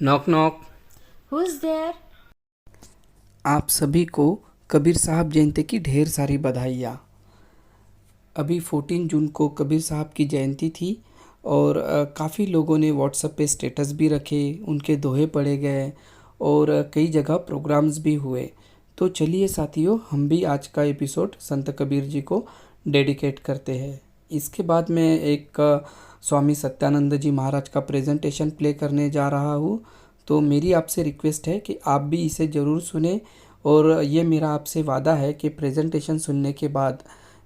Knock knock. Who's there? आप सभी को कबीर साहब जयंती की ढेर सारी बधाइयाँ। अभी 14 जून को कबीर साहब की जयंती थी और काफ़ी लोगों ने व्हाट्सएप पे स्टेटस भी रखे, उनके दोहे पढ़े गए और कई जगह प्रोग्राम्स भी हुए। तो चलिए साथियों, हम भी आज का एपिसोड संत कबीर जी को डेडिकेट करते हैं। इसके बाद मैं एक स्वामी सत्यानंद जी महाराज का प्रेजेंटेशन प्ले करने जा रहा हूँ। तो मेरी आपसे रिक्वेस्ट है कि आप भी इसे ज़रूर सुने और ये मेरा आपसे वादा है कि प्रेजेंटेशन सुनने के बाद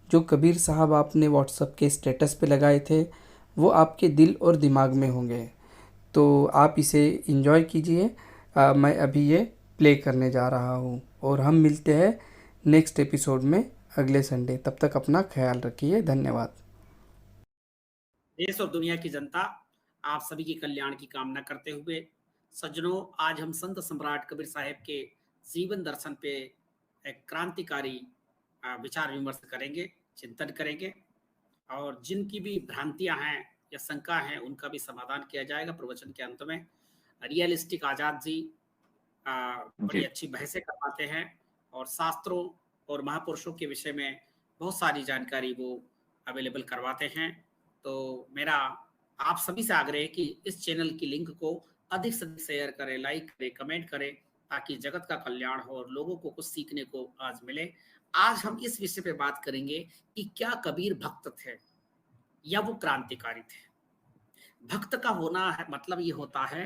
जो कबीर साहब आपने व्हाट्सएप के स्टेटस पे लगाए थे वो आपके दिल और दिमाग में होंगे। तो आप इसे एंजॉय कीजिए। मैं अभी ये प्ले करने जा रहा हूँ और हम मिलते हैं नेक्स्ट एपिसोड में अगले संडे। तब तक अपना ख्याल रखिए। धन्यवाद। देश और दुनिया की जनता, आप सभी के कल्याण की कामना करते हुए सज्जनों, आज हम संत सम्राट कबीर साहब के जीवन दर्शन पे एक क्रांतिकारी विचार विमर्श करेंगे, चिंतन करेंगे और जिनकी भी भ्रांतियां हैं या शंका हैं उनका भी समाधान किया जाएगा प्रवचन के अंत में। रियलिस्टिक आजाद जी बड़ी जी। अच्छी बहसें करवाते हैं और शास्त्रों और महापुरुषों के विषय में बहुत सारी जानकारी वो अवेलेबल करवाते हैं। तो मेरा आप सभी से आग्रह है कि इस चैनल की लिंक को अधिक से अधिक शेयर करें, लाइक करें, कमेंट करें, ताकि जगत का कल्याण हो और लोगों को कुछ सीखने को आज मिले। आज हम इस विषय पे बात करेंगे कि क्या कबीर भक्त थे या वो क्रांतिकारी थे। भक्त का होना है मतलब ये होता है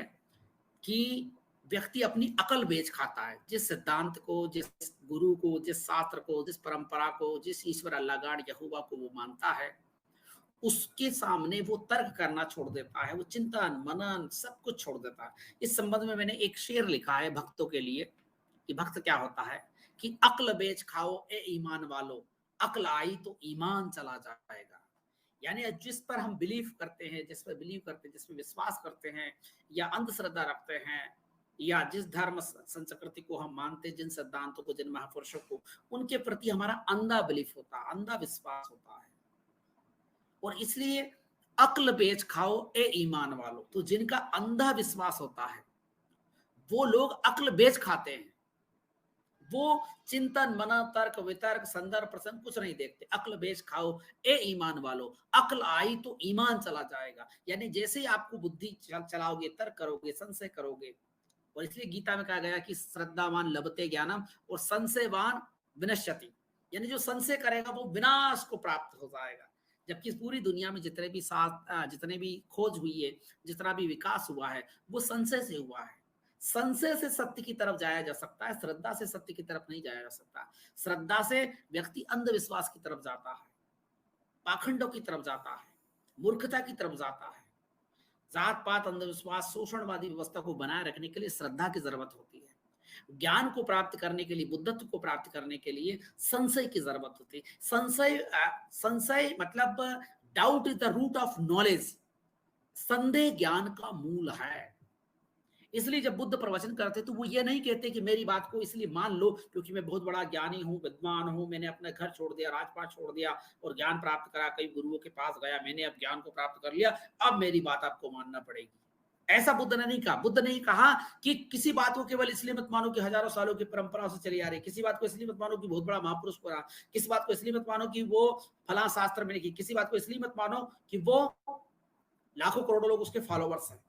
कि व्यक्ति अपनी अकल बेच खाता है। जिस सिद्धांत को, जिस गुरु को, जिस शास्त्र को, जिस परंपरा को, जिस ईश्वर अल्लाह गाड यहोवा को वो मानता है, उसके सामने वो तर्क करना छोड़ देता है, वो चिंतन मनन सब कुछ छोड़ देता है। इस संबंध में मैंने एक शेर लिखा है भक्तों के लिए कि भक्त क्या होता है कि अक्ल बेच खाओ ए ईमान वालो, अक्ल आई तो ईमान चला जाएगा। यानी जिस पर हम बिलीव करते हैं, जिस पर बिलीव करते हैं, जिसमें विश्वास करते हैं या अंधश्रद्धा रखते हैं, या जिस धर्म संस्कृति को हम मानते हैं, जिन सिद्धांतों को, जिन महापुरुषों को, उनके प्रति हमारा अंधा बिलीफ होता है, अंधा विश्वास होता है। और इसलिए अक्ल बेच खाओ ए ईमान वालो, तो जिनका अंधा विश्वास होता है वो लोग अक्ल बेच खाते हैं। वो चिंतन मनन तर्क वितर्क संदर्भ प्रसंग कुछ नहीं देखते। अक्ल बेच खाओ ए ईमान वालो, अक्ल आई तो ईमान चला जाएगा। यानी जैसे ही आपको बुद्धि चलाओगे, तर्क करोगे, संशय करोगे। और इसलिए गीता में कहा गया कि श्रद्धावान लभते ज्ञानम और संशयवान विनश्यति, यानी जो संशय करेगा वो विनाश को प्राप्त हो जाएगा। जबकि पूरी दुनिया में जितने भी खोज हुई है, जितना भी विकास हुआ है, वो संशय से हुआ है। संशय से सत्य की तरफ जाया जा सकता है, श्रद्धा से सत्य की तरफ नहीं जाया जा सकता। श्रद्धा से व्यक्ति अंधविश्वास की तरफ जाता है, पाखंडों की तरफ जाता है, मूर्खता की तरफ जाता है। जात पात अंधविश्वास शोषणवादी व्यवस्था को बनाए रखने के लिए श्रद्धा की जरूरत होती है। ज्ञान को प्राप्त करने के लिए, बुद्धत्व को प्राप्त करने के लिए संशय की जरूरत होती है। संशय मतलब doubt is the root of knowledge. संदेह ज्ञान का मूल है। इसलिए जब बुद्ध प्रवचन करते तो वो ये नहीं कहते कि मेरी बात को इसलिए मान लो क्योंकि मैं बहुत बड़ा ज्ञानी हूँ, विद्वान हूँ, मैंने अपना घर छोड़ दिया, राजपाट छोड़ दिया और ज्ञान प्राप्त करा, कई गुरुओं के पास गया, मैंने अब ज्ञान को प्राप्त कर लिया, अब मेरी बात आपको मानना पड़ेगी। ऐसा बुद्ध ने नहीं कहा। बुद्ध ने कहा कि किसी बात को केवल इसलिए मत मानो कि हजारों सालों की परंपरा से चली आ रही, किसी बात को इसलिए मत मानो कि बहुत बड़ा महापुरुष को रहा, किसी बात को इसलिए मत मानो कि वो फला शास्त्र में लिखी, किसी बात को इसलिए मत मानो कि वो लाखों करोड़ों लोग उसके फॉलोवर्स हैं।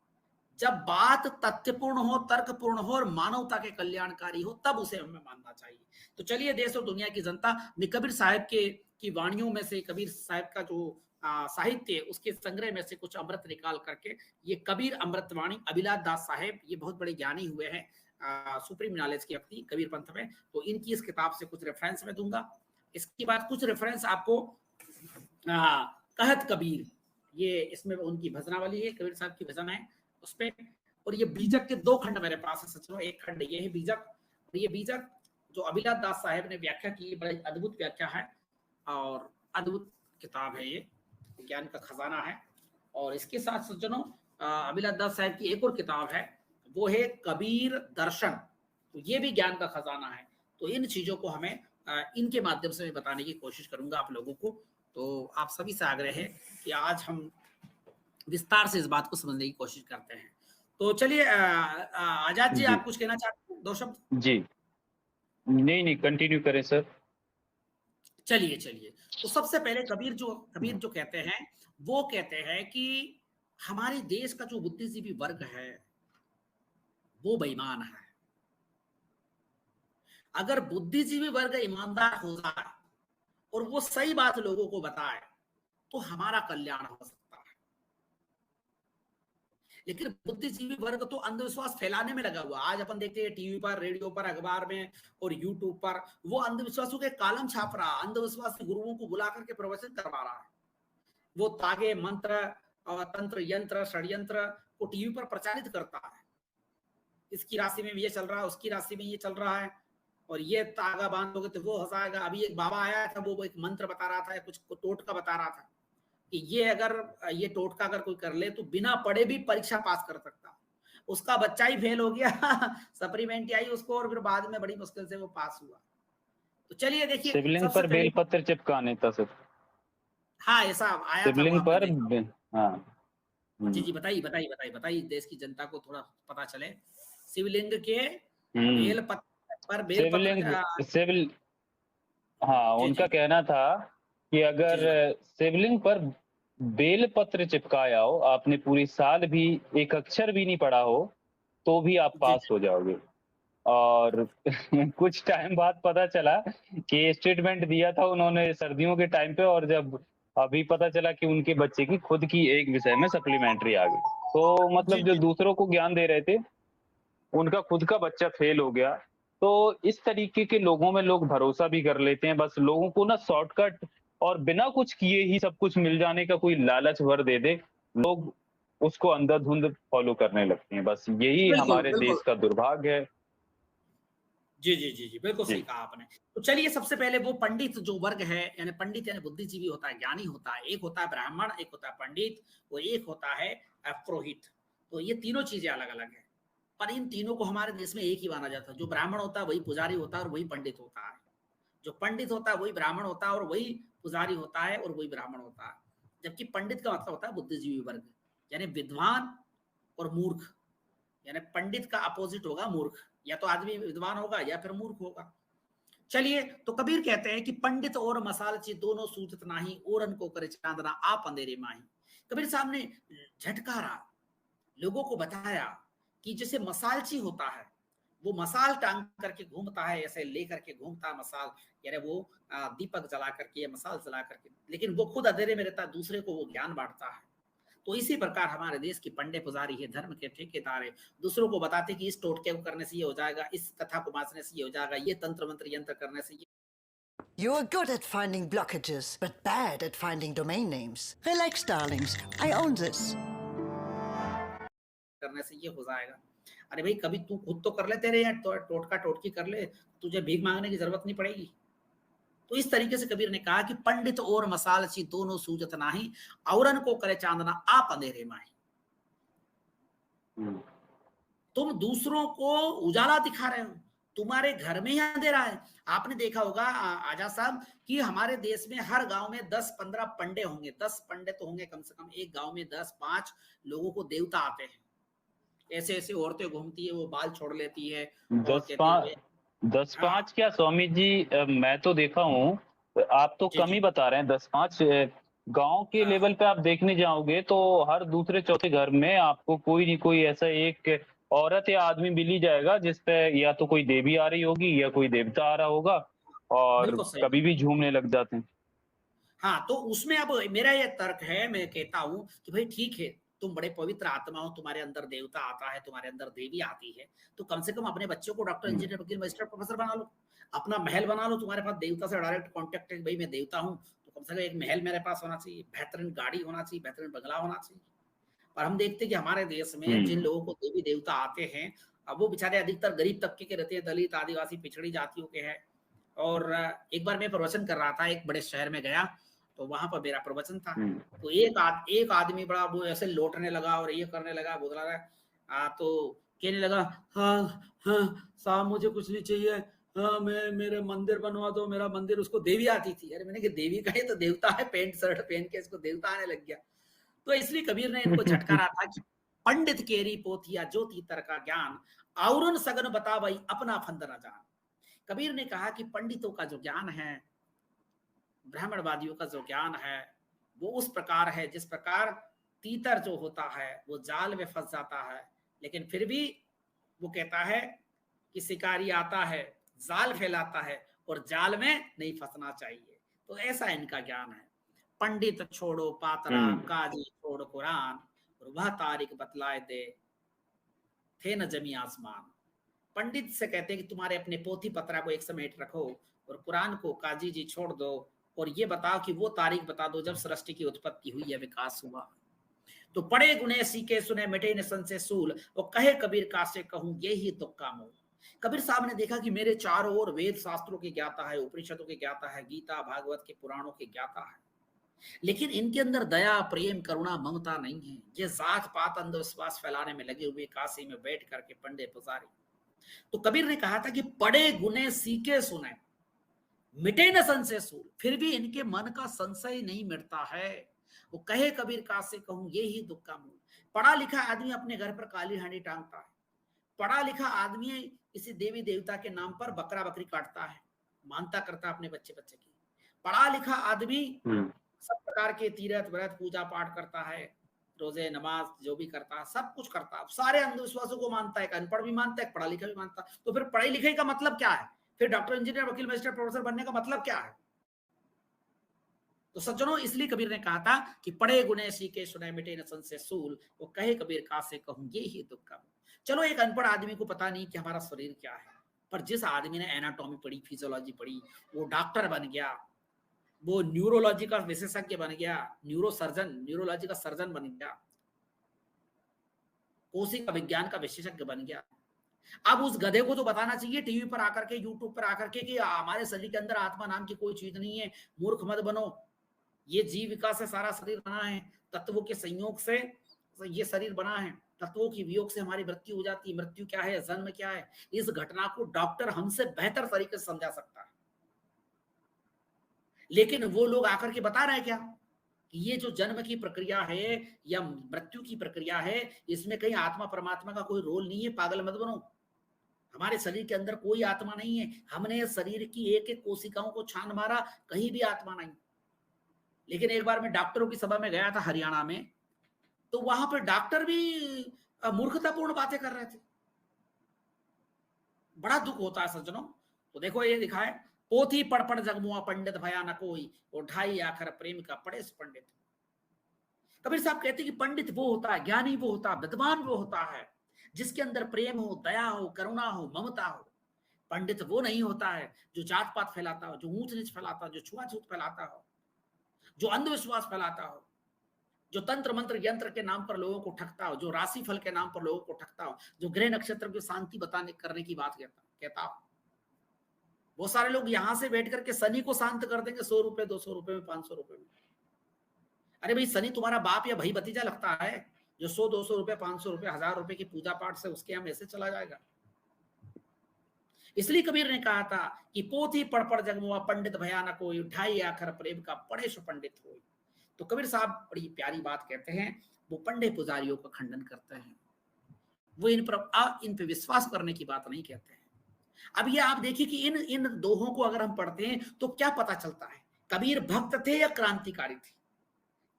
जब बात तथ्यपूर्ण हो, तर्कपूर्ण हो और मानवता के कल्याणकारी हो, तब उसे हमें मानना चाहिए। तो चलिए देश और दुनिया की जनता, मैं कबीर साहब के की वाणियों में से, कबीर साहब का जो साहित्य उसके संग्रह में से कुछ अमृत निकाल करके, ये कबीर अमृतवाणी, अभिलाष दास साहेब, ये बहुत बड़े ज्ञानी हुए हैं, सुप्रीम नॉलेज के व्यक्ति कबीर पंथ में। तो इनकी इस किताब से कुछ रेफरेंस में दूंगा। इसके बाद कुछ रेफरेंस आपको कहत कबीर, ये इसमें उनकी भजनावली है, कबीर साहब की भजन है उस पे। और ये बीजक के 2 खंड मेरे पास है सचिनों। एक खंड ये है बीजक, और ये बीजक जो अभिलाष दास साहेब ने व्याख्या की, बड़ी अद्भुत व्याख्या है और अद्भुत किताब है, ये ज्ञान का खजाना है। और इसके साथ सज्जनों अभिलाष दास साहेब की एक और किताब है, वो है कबीर दर्शन। तो ये भी ज्ञान का खजाना है। तो इन चीजों को हमें इनके माध्यम से मैं बताने की कोशिश करूंगा आप लोगों को। तो आप सभी से आग्रह है कि आज हम विस्तार से इस बात को समझने की कोशिश करते हैं। तो चलिए आजाद जी, जी, आप कुछ कहना चाहते हैं 2 शब्द? जी। नहीं, नहीं, कंटिन्यू करें सर। चलिए, चलिए। तो सबसे पहले कबीर जो कहते हैं, वो कहते हैं कि हमारे देश का जो बुद्धिजीवी वर्ग है, वो बेईमान है। अगर बुद्धिजीवी वर्ग ईमानदार हो जाए और वो सही बात लोगों को बताए, तो हमारा कल्याण हो सकता है। लेकिन बुद्धिजीवी वर्ग तो अंधविश्वास फैलाने में लगा हुआ। आज अपन देखते हैं टीवी पर, रेडियो पर, अखबार में और यूट्यूब पर वो अंधविश्वासों के कालम छाप रहा है, अंधविश्वास के गुरुओं को बुला करके प्रवचन करवा रहा है। वो तागे मंत्र और तंत्र यंत्र षड्यंत्र को टीवी पर प्रचारित करता है। इसकी राशि में ये चल रहा है, उसकी राशि में ये चल रहा है, और ये तागा बांधोगे तो वो हंसाएगा। अभी एक बाबा आया था, वो एक मंत्र बता रहा था, कुछ टोटका बता रहा था कि ये टोटका अगर कोई कर ले तो बिना पढ़े भी परीक्षा पास कर सकता। उसका बच्चा ही फेल हो गया सप्लीमेंट आई उसको, और फिर बाद में बड़ी मुश्किल से वो पास हुआ। तो चलिए देखिए, शिवलिंग सबसे पर पहले बेलपत्र चिपकाने था सर। हाँ, ऐसा आया था, वो शिवलिंग आपने पर देखा। हाँ। जी, जी, बताइए, बताइए, बताइए, बताइए, देश की जनता को थोड़ा पता चले। शिवलिंग के हम्म। बेल पत्र शिवलिंग शिवल हाँ, जी, उनका जी, कहना था कि जी, अगर जी, बताइए। शिवलिंग पर बेल पत्र चिपकाया हो, आपने पूरी साल भी एक अक्षर भी नहीं पढ़ा हो, तो भी आप जी, पास जी, हो जाओगे। और कुछ टाइम बाद पता चला कि स्टेटमेंट दिया था उन्होंने सर्दियों के टाइम पे, और जब अभी पता चला कि उनके बच्चे की खुद की एक विषय में सप्लीमेंट्री आ गई। तो जी, मतलब जो जी, दूसरों को ज्ञान दे रहे थे, उनका खुद का बच्चा फेल हो गया। तो इस तरीके के लोगों में लोग भरोसा भी कर लेते हैं। बस लोगों को ना शॉर्टकट और बिना कुछ किए ही सब कुछ मिल जाने का कोई लालच भर दे दे, लोग उसको अंधाधुंध फॉलो करने लगते हैं। बस यही बिल्कुल, हमारे बिल्कुल। देश का दुर्भाग्य है। जी, जी, जी, जी, बिल्कुल सही जी। कहा आपने। तो चलिए, सबसे पहले वो पंडित जो वर्ग है, यानी पंडित यानी बुद्धिजीवी होता है, ज्ञानी होता है। एक होता है ब्राह्मण, एक होता है पंडित, और एक होता है पुरोहित। तो ये तीनों चीज़ें अलग-अलग हैं। पर इन तीनों को हमारे देश में एक ही माना जाता है। जो ब्राह्मण होता है वही पुजारी होता है और वही पंडित होता है। जो पंडित होता है वही ब्राह्मण होता है और वही पुजारी होता है और वही ब्राह्मण होता है। जबकि पंडित का मतलब होता है बुद्धिजीवी वर्ग, यानी विद्वान और मूर्ख। यानी पंडित का अपोजिट होगा मूर्ख, या तो आदमी विद्वान होगा या फिर मूर्ख होगा। चलिए, तो कबीर कहते हैं कि पंडित और मसालची दोनों सूझत नाही, ओरन को करे चांदना आप अंधेरे माही। कबीर साहब ने झटकारा, लोगों को बताया कि जैसे मसालची होता है, वो मसाल टांग करके घूमता है, ऐसे लेकर के घूमता है मसाल, यानी वो दीपक जला करके या मसाल जला करके, लेकिन वो खुद अंधेरे में रहता है, दूसरे को वो ज्ञान बांटता है। तो इसी प्रकार हमारे देश की पंडे पुजारी है, धर्म के ठेकेदार है, दूसरों को बताते कि इस टोटके को करने से ये हो जाएगा, इस कथा को बांचने से ये हो जाएगा, ये तंत्र मंत्र यंत्र करने से ये You are good at finding blockages, but bad at finding domain names. Relax, darlings. I own this. करने से ये हो जाएगा। अरे भाई, कभी तू खुद तो कर ले, तेरे यार तो टोटका टोटकी कर ले, तुझे भीख मांगने की जरूरत नहीं पड़ेगी। तो इस तरीके से कबीर ने कहा कि पंडित और मसालची दोनों सूझत नाही, औरन को करे चांदना आप अंधेरे माही। हुँ। तुम दूसरों को उजाला दिखा रहे हो, तुम्हारे घर में ही अंधेरा है। आपने देखा होगा आजाद साहब कि हमारे देश में हर गांव में 10-15 पंडे होंगे, 10 पंडे तो होंगे कम से कम। एक गांव में 10-5 लोगों को देवता आते हैं। ऐसे ऐसे औरतें घूमती है, वो बाल छोड़ लेती है और 10 कहती पा है 10-5 हाँ, क्या स्वामी जी, मैं तो देखा हूँ, आप तो जी, कम जी, ही बता रहे हैं 10-5। गाँव के हाँ, लेवल पे आप देखने जाओगे तो हर दूसरे चौथे घर में आपको कोई नहीं कोई ऐसा एक औरत या आदमी मिल ही जाएगा जिस पे या तो कोई देवी आ रही होगी या कोई देवता आ रहा होगा, और बिल्कुल सही। कभी भी झूमने लग जाते हैं। हाँ, तो उसमें अब मेरा ये तर्क है, मैं कहता हूँ कि भाई ठीक है, तुम बड़े पवित्र आत्मा हो, तुम्हारे अंदर देवता आता है, तुम्हारे अंदर देवी आती है, तो कम से कम अपने बच्चों को डॉक्टर, हुँ, इंजीनियर, वकील, मजिस्ट्रेट, प्रोफेसर बना लो। अपना महल बना लो, तुम्हारे पास देवता से डायरेक्ट कॉन्टेक्ट है, भाई मैं देवता हूँ, तो कम से कम एक महल मेरे पास होना चाहिए, बेहतरीन गाड़ी होना चाहिए, बेहतरीन बंगला होना चाहिए। और हम देखते हैं कि हमारे देश में जिन हुँ, लोगों को देवी देवता आते हैं, अब वो बेचारे अधिकतर गरीब तबके के रहते हैं, दलित, आदिवासी, पिछड़ी जातियों के हैं। और एक बार मैं प्रवचन कर रहा था, एक बड़े शहर में गया, तो वहां पर मेरा प्रवचन था। हुँ, तो एक आदमी बड़ा वो ऐसे लौटने लगा और ये करने लगा, बोला रहा तो कहने लगा, हाँ, हाँ साहब, मुझे कुछ नहीं चाहिए, हाँ, मैं मेरे मंदिर बनवा दो, मेरा मंदिर। उसको देवी आती थी। अरे मैंने कहा, देवी का ही तो देवता है, पैंट शर्ट पहन के इसको देवता आने लग गया। तो इसलिए कबीर ने इनको झटकारा था पंडित केरी पोथिया ज्योति तर का ज्ञान, औरन सगन बतावई अपना फंद न जान। कबीर ने कहा कि पंडितों का जो ज्ञान है, ब्राह्मणवादियों का जो ज्ञान है, वो उस प्रकार है जिस प्रकार तीतर जो होता है वो जाल में फंस जाता है, लेकिन फिर भी वो कहता है कि शिकारी आता है, जाल फैलाता है और जाल में नहीं फंसना चाहिए। तो ऐसा इनका ज्ञान है। पंडित छोड़ो पातरा, काजी छोड़ कुरान, और वह तारीख बतलाए दे थे न जमी आसमान। पंडित से कहते हैं कि तुम्हारे अपने पोथी पत्रा को एक समेट रखो और कुरान को काजी जी छोड़ दो, और ये बताओ कि वो तारीख बता दो जब सृष्टि की उत्पत्ति हुई या विकास हुआ। तो पढ़े गुने सीखे सुने मिटे न सन से सूल, और कहे कबीर कासे कहूं ये ही दुख का मूल। कबीर साहब ने देखा कि मेरे चारों ओर वेद शास्त्रों के ज्ञाता है, उपनिषदों के ज्ञाता है, गीता भागवत के पुराणों के ज्ञाता है, लेकिन इनके अंदर दया प्रेम करुणा ममता नहीं है। ये जात पात अंधविश्वास फैलाने में लगे हुए काशी में बैठ करके पंडित पुजारी। तो कबीर ने कहा था कि पढ़े गुने सीखे सुने मिटे न संशय सूल, फिर भी इनके मन का संशय नहीं मिटता है। वो कहे कबीर कासे कहूं ये ही दुख का मूल। पढ़ा लिखा आदमी अपने घर पर काली हांडी टांगता है, पढ़ा लिखा आदमी इसी देवी देवता के नाम पर बकरा बकरी काटता है, मानता करता अपने बच्चे बच्चे की। पढ़ा लिखा आदमी सब प्रकार के तीर्थ व्रत पूजा पाठ करता है, रोजे नमाज जो भी करता है सब कुछ करता है, सारे अंधविश्वासों को मानता है। अनपढ़ भी मानता है, पढ़ा लिखा भी मानता है। तो फिर पढ़ाई लिखाई का मतलब क्या है? फिर डॉक्टर इंजीनियर वकील मजिस्ट्रेट प्रोफेसर बनने का मतलब क्या है? तो सज्जनों, इसलिए कबीर ने कहा था कि पढ़े गुने सीखे सुने मिटे न संशय सूल, वो कहे कबीर कासे कहूं ये ही दुख का। चलो, एक अनपढ़ आदमी को पता नहीं कि हमारा शरीर क्या है, पर जिस आदमी ने एनाटॉमी पढ़ी, फिजियोलॉजी पढ़ी, वो डॉक्टर बन गया, वो न्यूरोलॉजी का विशेषज्ञ बन गया, न्यूरो सर्जन, न्यूरोलॉजी का सर्जन बन गया, कोशिका विज्ञान का विशेषज्ञ बन गया। अब उस गधे को तो बताना चाहिए टीवी पर आकर के, यूट्यूब पर आकर के, कि हमारे शरीर के अंदर आत्मा नाम की कोई चीज नहीं है, मूर्ख मत बनो, ये जीविका से सारा शरीर बना है, तत्वों के संयोग से ये शरीर बना है, तत्वों की वियोग से हमारी मृत्यु हो जाती है। मृत्यु क्या है, जन्म क्या है, इस घटना को डॉक्टर हमसे बेहतर तरीके से समझा सकता है। लेकिन वो लोग आकर के बता रहे हैं क्या कि ये जो जन्म की प्रक्रिया है या मृत्यु की प्रक्रिया है, इसमें कहीं आत्मा परमात्मा का कोई रोल नहीं है, पागल मत बनो। हमारे शरीर के अंदर कोई आत्मा नहीं है, हमने शरीर की एक एक कोशिकाओं को छान मारा, कहीं भी आत्मा नहीं। लेकिन एक बार मैं डॉक्टरों की सभा में गया था हरियाणा में, तो वहां पर डॉक्टर भी मूर्खतापूर्ण बातें कर रहे थे। बड़ा दुख होता है सज्जनों। तो देखो, ये लिखा है, पोथी पढ़ पढ़ जगमुआ पंडित भया न कोई, और ढाई आखर प्रेम का पढ़े से पंडित। कबीर साहब कहते हैं कि पंडित वो होता है, ज्ञानी वो होता है, विद्वान वो होता है जिसके अंदर प्रेम हो, दया हो, करुणा हो, ममता हो। पंडित वो नहीं होता है जो जात पात फैलाता हो, जो ऊंच नीच फैलाता हो, जो छुआछूत फैलाता हो, जो अंधविश्वास फैलाता हो, जो तंत्र मंत्र यंत्र के नाम पर लोगों को ठगता हो, जो राशि फल के नाम पर लोगों को ठगता हो, जो ग्रह नक्षत्र की शांति बताने करने की बात कहता हो। बहुत सारे लोग यहां से बैठ करके शनि को शांत कर देंगे 100 रुपए, 200 रुपए में, 500 रुपए में। अरे भाई, शनि तुम्हारा बाप या भाई भतीजा लगता है जो 100, 200 रुपए, 500 रुपए, 1000 रुपए की पूजा पाठ से उसके हम ऐसे चला जाएगा। इसलिए कबीर ने कहा था कि पोथी पढ़ पढ़ जगमुआ पंडित भया न कोई, ढाई आखर प्रेम का पढ़े सो पंडित हो। तो कबीर साहब बड़ी प्यारी बात कहते हैं, वो पंडे पुजारियों का खंडन करते हैं, वो इन पर विश्वास करने की बात नहीं कहते हैं। अब ये आप देखिए कि इन दोहों को अगर हम पढ़ते हैं तो क्या पता चलता है, कबीर भक्त थे या क्रांतिकारी थे?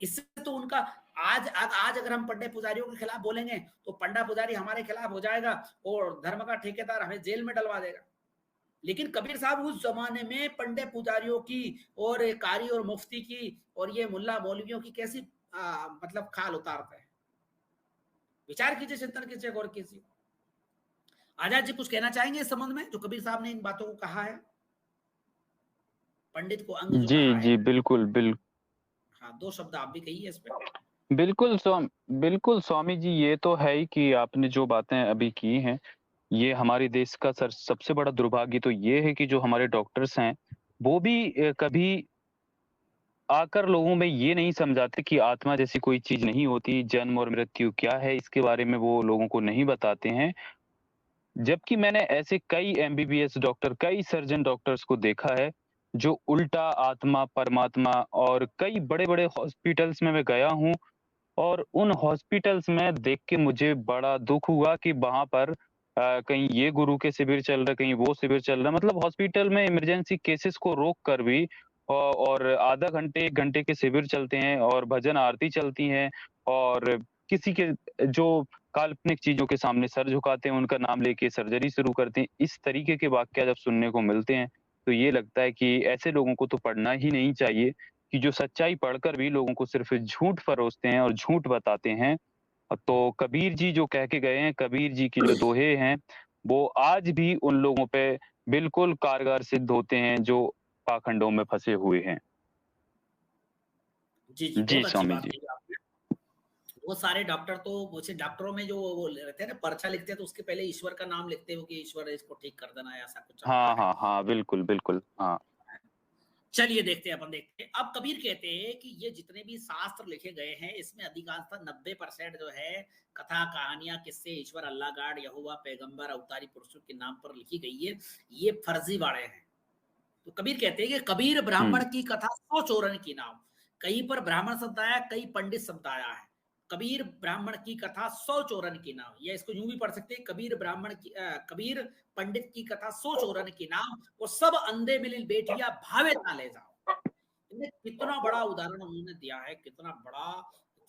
इससे तो उनका आज अगर हम पंडे पुजारियों के खिलाफ बोलेंगे तो पंडा पुजारी हमारे खिलाफ हो जाएगा और धर्म का ठेकेदार हमें जेल में डलवा देगा। लेकिन कबीर साहब उस जमाने में पंडे पुजारियों की और कारी और मुफ्ती की और ये मुल्ला मौलवियों की कैसी मतलब खाल उतारते हैं। विचार कीजिए, चिंतन कीजिए, गौर कीजिए। आजाद जी कुछ कहना चाहेंगे इस संबंध में जो कबीर साहब ने इन बातों को कहा है, पंडित को अंग जो जी कहा जी है? बिल्कुल। हाँ, 2 शब्द आप भी कहिए इस पे। बिल्कुल स्वामी जी, ये तो है ही कि आपने जो बातें अभी की हैं, ये हमारे देश का सबसे बड़ा दुर्भाग्य तो ये है कि जो हमारे डॉक्टर्स हैं वो भी कभी आकर लोगों में ये नहीं समझाते कि आत्मा जैसी कोई चीज नहीं होती, जन्म और मृत्यु क्या है इसके बारे में वो लोगों को नहीं बताते हैं। जबकि मैंने ऐसे कई एमबीबीएस डॉक्टर, कई सर्जन डॉक्टर्स को देखा है जो उल्टा आत्मा, परमात्मा, और कई बड़े बड़े हॉस्पिटल्स में मैं गया हूँ और उन हॉस्पिटल्स में देख के मुझे बड़ा दुःख हुआ कि वहाँ पर कहीं ये गुरु के शिविर चल रहा है, कहीं वो शिविर चल रहा है। मतलब हॉस्पिटल में इमरजेंसी केसेस को रोक कर भी और आधा घंटे, 1 घंटे के शिविर चलते हैं और भजन आरती चलती हैं और किसी के जो काल्पनिक चीज़ों के सामने सर झुकाते हैं, उनका नाम लेके सर्जरी शुरू करते हैं। इस तरीके के वाकया जब सुनने को मिलते हैं, तो ये लगता है कि ऐसे लोगों को तो पढ़ना ही नहीं चाहिए कि जो सच्चाई पढ़कर भी लोगों को सिर्फ़ झूठ परोसते हैं और झूठ बताते हैं। तो कबीर जी जो कह के गए हैं, कबीर जी की जो दोहे हैं, वो आज भी उन लोगों पे बिल्कुल कारगर सिद्ध होते हैं जो पाखंडों में फँसे हुए हैं। जी, जी, जी, बहुत अच्छी स्वामी बात जी। कही आपने। बहुत सारे डॉक्टर तो मुझे डॉक्टरों में जो वो रहते हैं ना पर्चा लिखते हैं तो उसके पहले ईश्वर का नाम लिखते हो कि ईश्वर इसको ठीक कर देना ऐसा कुछ चलता हाँ, है। हाँ, हाँ, बिल्कुल, बिल्कुल। हाँ। चलिए देखते हैं अपन देखते हैं। अब कबीर कहते हैं कि ये जितने भी शास्त्र लिखे गए हैं इसमें अधिकांशतः 90% जो है कथा कहानियां किस्से ईश्वर अल्लाह गाड यहोवा पैगंबर अवतारी पुरुषों के नाम पर लिखी गई है, ये फर्जीवाड़े हैं। तो कबीर कहते हैं कि कबीर हुँ, ब्राह्मण की कथा सौ चोरन की नाम, कहीं पर ब्राह्मण शब्द आया, कहीं पंडित शब्द आया है। कबीर ब्राह्मण की कथा सौ चोरन की नाम, या इसको यूं भी पढ़ सकते हैं कबीर ब्राह्मण की कबीर पंडित की कथा सौ चोरन की नाम, और सब अंधे मिली बेटिया भावे ना ले जाओ। इनमें कितना बड़ा उदाहरण उन्होंने दिया है, कितना बड़ा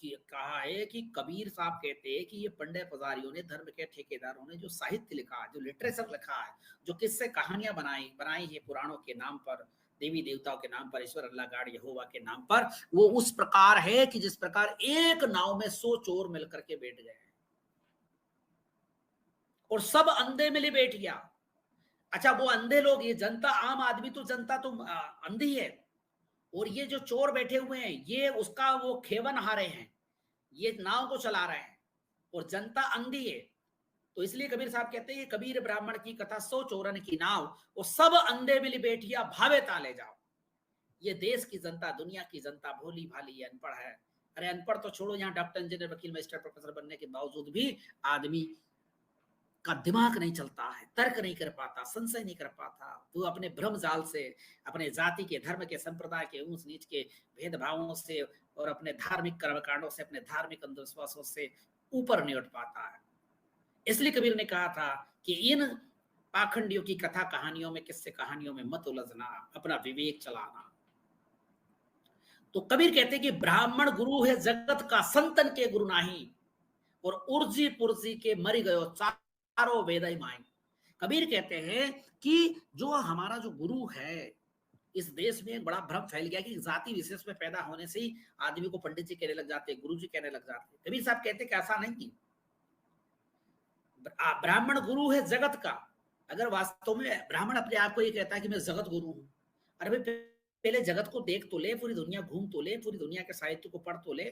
कहा है कि कबीर साहब कहते हैं कि ये पंडित पुजारियों ने, धर्म के ठेकेदारों ने जो साहित्य लिखा है, जो लिटरेचर लिखा है, जो किस्से कहानियां बनाई है पुराणों के नाम पर, देवी देवताओं के नाम पर, ईश्वर अल्लाह गाड यहोवा के नाम पर, वो उस प्रकार है कि जिस प्रकार एक नाव में 100 चोर मिलकर के बैठ गए हैं और सब अंधे मिली बैठिया। अच्छा, वो अंधे लोग, ये जनता, आम आदमी तो जनता तो अंधी है, और ये जो चोर बैठे हुए हैं ये उसका वो खेवन हारे हैं, ये नाव को चला रहे हैं, और जनता अंधी है। तो इसलिए कबीर साहब कहते हैं कबीर ब्राह्मण की कथा सौ चोरन की नाव, और सब अंधे मिली बैठिया भावे ताले जाओ। ये देश की जनता, दुनिया की जनता भोली भाली अनपढ़ है। अरे अनपढ़ तो छोड़ो, यहाँ डॉक्टर इंजीनियर वकील मास्टर प्रोफेसर बनने के बावजूद भी आदमी का दिमाग नहीं चलता है, तर्क नहीं कर पाता, संशय नहीं कर पाता, वो अपने भ्रम जाल से, अपने जाति के, धर्म के, संप्रदाय के ऊंच नीच के भेदभावों से और अपने धार्मिक कर्मकांडों से, अपने धार्मिक अंधविश्वासों से ऊपर नहीं उठ पाता है। इसलिए कबीर ने कहा था कि इन पाखंडियों की कथा कहानियों में, किस्से कहानियों में मत उलझना, अपना विवेक चलाना। तो कबीर कहते कि ब्राह्मण गुरु है जगत का, संतन के गुरु नाही, और उर्जी पुर्जी के मरी गयो चारों वेद माई। कबीर कहते हैं कि जो हमारा जो गुरु है, इस देश में एक बड़ा भ्रम फैल गया कि जाति विशेष में पैदा होने से ही आदमी को पंडित जी कहने लग जाते, गुरु जी कहने लग जाते। कबीर साहब कहते कि ऐसा नहीं, ब्राह्मण गुरु है जगत का। अगर वास्तव में ब्राह्मण अपने आप को ये कहता है कि मैं जगत गुरु हूं, अरे भाई पहले जगत को देख तो ले, पूरी दुनिया घूम तो ले, पूरी दुनिया के साहित्य को पढ़ तो ले।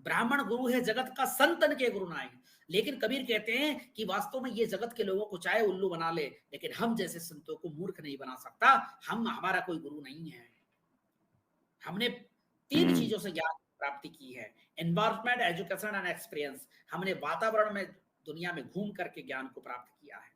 ब्राह्मण गुरु है जगत का, संतन के गुरु नाई। लेकिन कबीर कहते हैं कि वास्तव में ये जगत के लोगों को चाहे उल्लू बना ले, लेकिन हम जैसे संतों को मूर्ख नहीं बना सकता। हमारा कोई गुरु नहीं है। हमने 3 हुँ, चीजों से ज्ञान प्राप्ति की है, एनवायरमेंट, एजुकेशन एंड एक्सपीरियंस। हमने वातावरण में, दुनिया में घूम करके ज्ञान को प्राप्त किया है।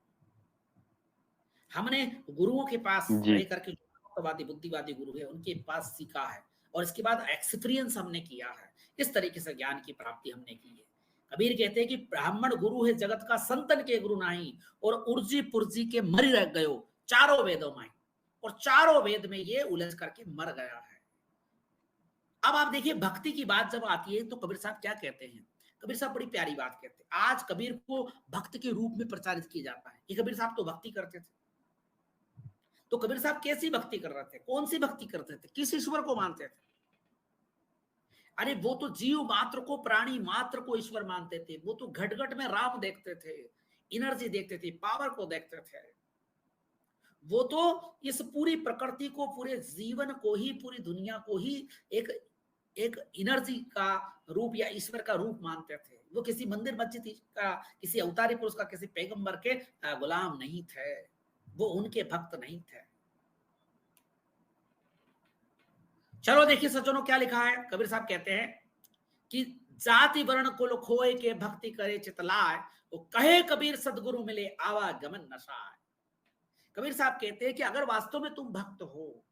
हमने गुरुओं के पास जी। रह करके, जो बुद्धिवादी गुरु है उनके पास सीखा है, और इसके बाद एक्सपीरियंस हमने किया है। इस तरीके से ज्ञान की प्राप्ति हमने की है। कबीर कहते हैं कि ब्राह्मण गुरु है जगत का, संतन के गुरु नाही, और उर्जी पुर्जी के मरी रह गयो चारों वेदों में, और चारों वेद में ये उलझ करके मर गया है। अब आप देखिए, भक्ति की बात जब आती है तो कबीर साहब क्या कहते हैं। कबीर साहब बड़ी प्यारी बात कहते हैं। आज कबीर को भक्त के रूप में प्रचारित किया जाता है कि कबीर साहब तो भक्ति करते थे। तो कबीर साहब कैसी भक्ति कर रहे थे, कौन सी भक्ति करते थे, किस ईश्वर को मानते थे? अरे वो तो जीव मात्र को, प्राणी मात्र को ईश्वर मानते थे। वो तो घट घट में राम देखते थे, एनर्जी देखते थे, पावर को देखते थे। वो तो इस पूरी प्रकृति को, पूरे जीवन को ही, पूरी दुनिया को ही एक एक एनर्जी का रूप या ईश्वर का रूप मानते थे। वो किसी मंदिर मस्जिद का, किसी अवतारी पुरुष का, किसी पैगंबर के गुलाम नहीं थे। वो उनके भक्त नहीं थे। चलो देखिए सज्जनों क्या लिखा है। कबीर साहब कहते हैं कि जाति वर्ण कुल खोए के भक्ति करे चितलाय, वो कहे कबीर सदगुरु मिले आवागमन नशाय। कबीर साहब कहते हैं कि अगर वास्तव में तुम भक्त हो,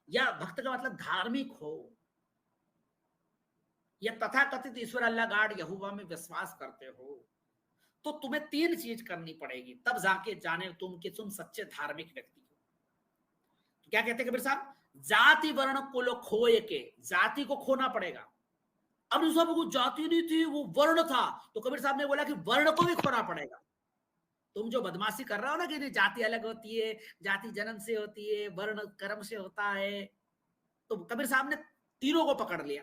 या भक्त का मतलब धार्मिक हो, या तथाकथित ईश्वर अल्लाह गॉड यहोवा में विश्वास करते हो, तो तुम्हें 3 चीज करनी पड़ेगी, तब जाके जाने तुम कि तुम सच्चे धार्मिक व्यक्ति हो। तो क्या कहते हैं कबीर साहब? जाति वर्ण कुल खोए के, जाति को खोना पड़ेगा। अब दूसरा को जाति नहीं थी, वो वर्ण था, तो कबीर साहब ने बोला कि वर्ण को भी खोना पड़ेगा। तुम जो बदमाशी कर रहे हो ना कि नहीं जाति अलग होती है, जाति जन्म से होती है, वर्ण कर्म से होता है, तो कबीर साहब ने तीनों को पकड़ लिया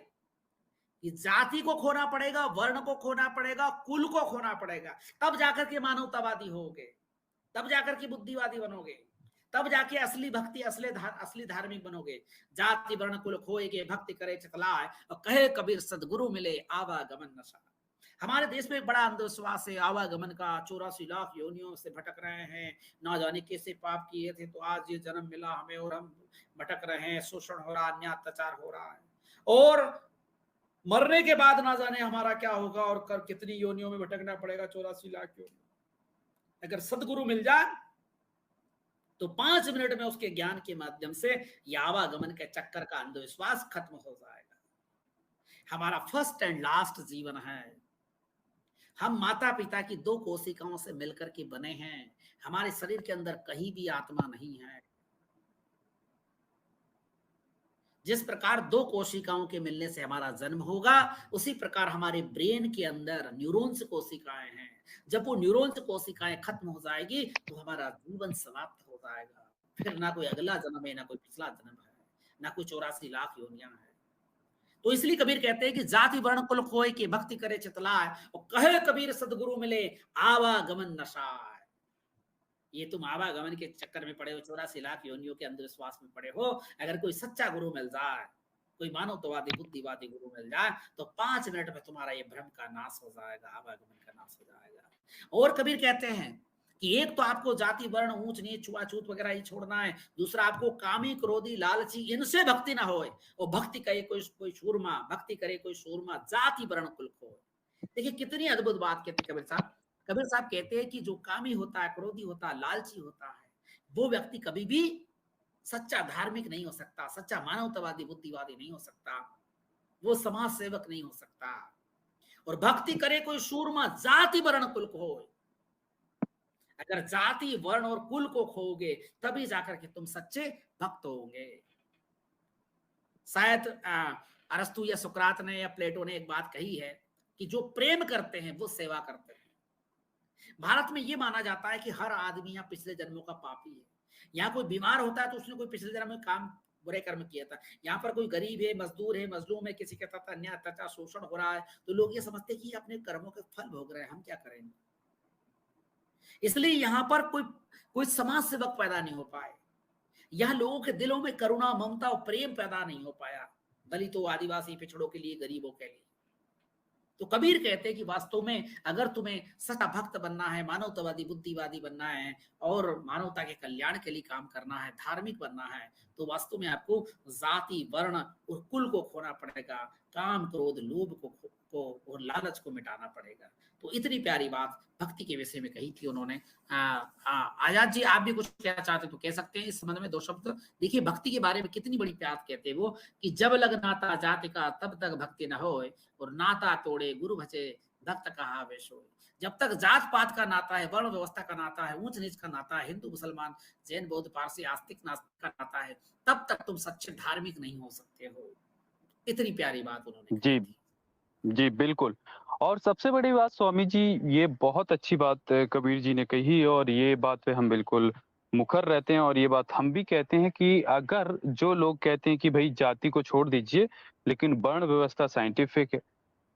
कि जाति को खोना पड़ेगा, वर्ण को खोना पड़ेगा, कुल को खोना पड़ेगा, तब जाकर के मानवतावादी होगे, तब जाकर के बुद्धिवादी बनोगे, तब जाके असली भक्ति असली धार्मिक बनोगे। जाति वर्ण कुल खोए के भक्ति करे चितलाए, और कहे कबीर सदगुरु मिले आवागमन नशा। हमारे देश में एक बड़ा अंधविश्वास है आवागमन का, 84 लाख योनियों से भटक रहे हैं, ना जाने कैसे पाप किए थे तो आज ये जन्म मिला हमें और हम भटक रहे हैं, शोषण हो रहा है, अन्याय अत्याचार हो रहा है, और मरने के बाद ना जाने हमारा क्या होगा और कर कितनी योनियों में भटकना पड़ेगा, 84 लाख योनियों। अगर सदगुरु मिल जाए तो 5 मिनट में उसके ज्ञान के माध्यम से ये आवागमन के चक्कर का अंधविश्वास खत्म हो जाएगा। हमारा फर्स्ट एंड लास्ट जीवन है। हम माता पिता की 2 कोशिकाओं से मिलकर के बने हैं। हमारे शरीर के अंदर कहीं भी आत्मा नहीं है। जिस प्रकार 2 कोशिकाओं के मिलने से हमारा जन्म होगा, उसी प्रकार हमारे ब्रेन के अंदर न्यूरॉन्स कोशिकाएं हैं। जब वो न्यूरॉन्स कोशिकाएं खत्म हो जाएगी तो हमारा जीवन समाप्त हो जाएगा। फिर ना कोई अगला जन्म है, ना कोई पिछला जन्म है, ना कोई 84 लाख योनियां है। तो इसलिए कबीर कहते हैं कि जाति वर्ण कुल खोए के भक्ति करे चितलाए, और कहे कबीर सदगुरु मिले आवागमन नशाए। ये तुम आवागमन के चक्कर में पड़े हो, 84 लाख योनियों के अंधविश्वास में पड़े हो। अगर कोई सच्चा गुरु मिल जाए, कोई मानवतावादी बुद्धिवादी गुरु मिल जाए, तो 5 मिनट में तुम्हारा ये भ्रम का नाश हो जाएगा, आवागमन का नाश हो जाएगा। और कबीर कहते हैं कि एक तो आपको जाति वर्ण ऊंच नीच छुआछूत वगैरह ही छोड़ना है, दूसरा आपको कामी क्रोधी लालची इनसे भक्ति ना होए, और भक्ति करे कोई शूरमा, भक्ति करे कोई शूरमा, जाति वर्ण कुल खोए। देखिए कितनी अद्भुत बात कहते कबीर साहब। कबीर साहब कहते हैं कि जो कामी होता है, क्रोधी होता है, लालची होता है, वो व्यक्ति कभी भी सच्चा धार्मिक नहीं हो सकता, सच्चा मानवतावादी बुद्धिवादी नहीं हो सकता, वो समाज सेवक नहीं हो सकता। और भक्ति करे कोई शूरमा, जाति वर्ण कुल को हो। अगर जाति वर्ण और कुल को खोओगे तभी जाकर के तुम सच्चे भक्त होंगे। शायद अरस्तु या सुकरात ने या प्लेटो ने एक बात कही है कि जो प्रेम करते हैं वो सेवा करते हैं। भारत में ये माना जाता है कि हर आदमी यहाँ पिछले जन्मों का पापी है। यहाँ कोई बीमार होता है तो उसने कोई पिछले जन्म में काम बुरे कर्म किया था। यहाँ पर कोई गरीब है, मजदूर है, मजलूम है, किसी के साथ अन्याय अत्याचार शोषण हो रहा है, तो लोग ये समझते हैं कि अपने कर्मों के फल भोग रहे हैं, हम क्या करेंगे। इसलिए यहाँ पर कोई समाज सेवक पैदा नहीं हो पाए। यहाँ लोगों के दिलों में करुणा, ममता और प्रेम पैदा नहीं हो पाया, दलितों, आदिवासी, पिछड़ों के लिए, गरीबों के लिए। तो कबीर कहते हैं कि वास्तव में अगर तुम्हें सच्चा भक्त बनना है, मानवतावादी बुद्धिवादी बनना है और मानवता के कल्याण के लिए काम करना है, धार्मिक बनना है, तो वास्तव में आपको जाति वर्ण और कुल को खोना पड़ेगा, काम क्रोध लोभ को और लालच को मिटाना पड़ेगा। तो इतनी प्यारी बात भक्ति के विषय में कही थी उन्होंने। आजाद जी, आप भी कुछ कहना चाहते तो कह सकते हैं इस संबंध में 2 शब्द। देखिए भक्ति के बारे में कितनी बड़ी बात कहते हैं वो, कि जब लग नाता जाति का तब तक भक्ति न होए, और नाता तोड़े गुरु भजे भक्त कहा वेश होए। जब तक जात पात का नाता है, वर्ण व्यवस्था का नाता है, ऊंच नीच का नाता है, हिंदू मुसलमान जैन बौद्ध पारसी आस्तिक नास्तिक का नाता है, तब तक तुम सच्चे धार्मिक नहीं हो सकते हो। इतनी प्यारी बात उन्होंने जी जी बिल्कुल। और सबसे बड़ी बात स्वामी जी, ये बहुत अच्छी बात कबीर जी ने कही, और ये बात पे हम बिल्कुल मुखर रहते हैं, और ये बात हम भी कहते हैं कि अगर जो लोग कहते हैं कि भाई जाति को छोड़ दीजिए लेकिन वर्ण व्यवस्था साइंटिफिक है,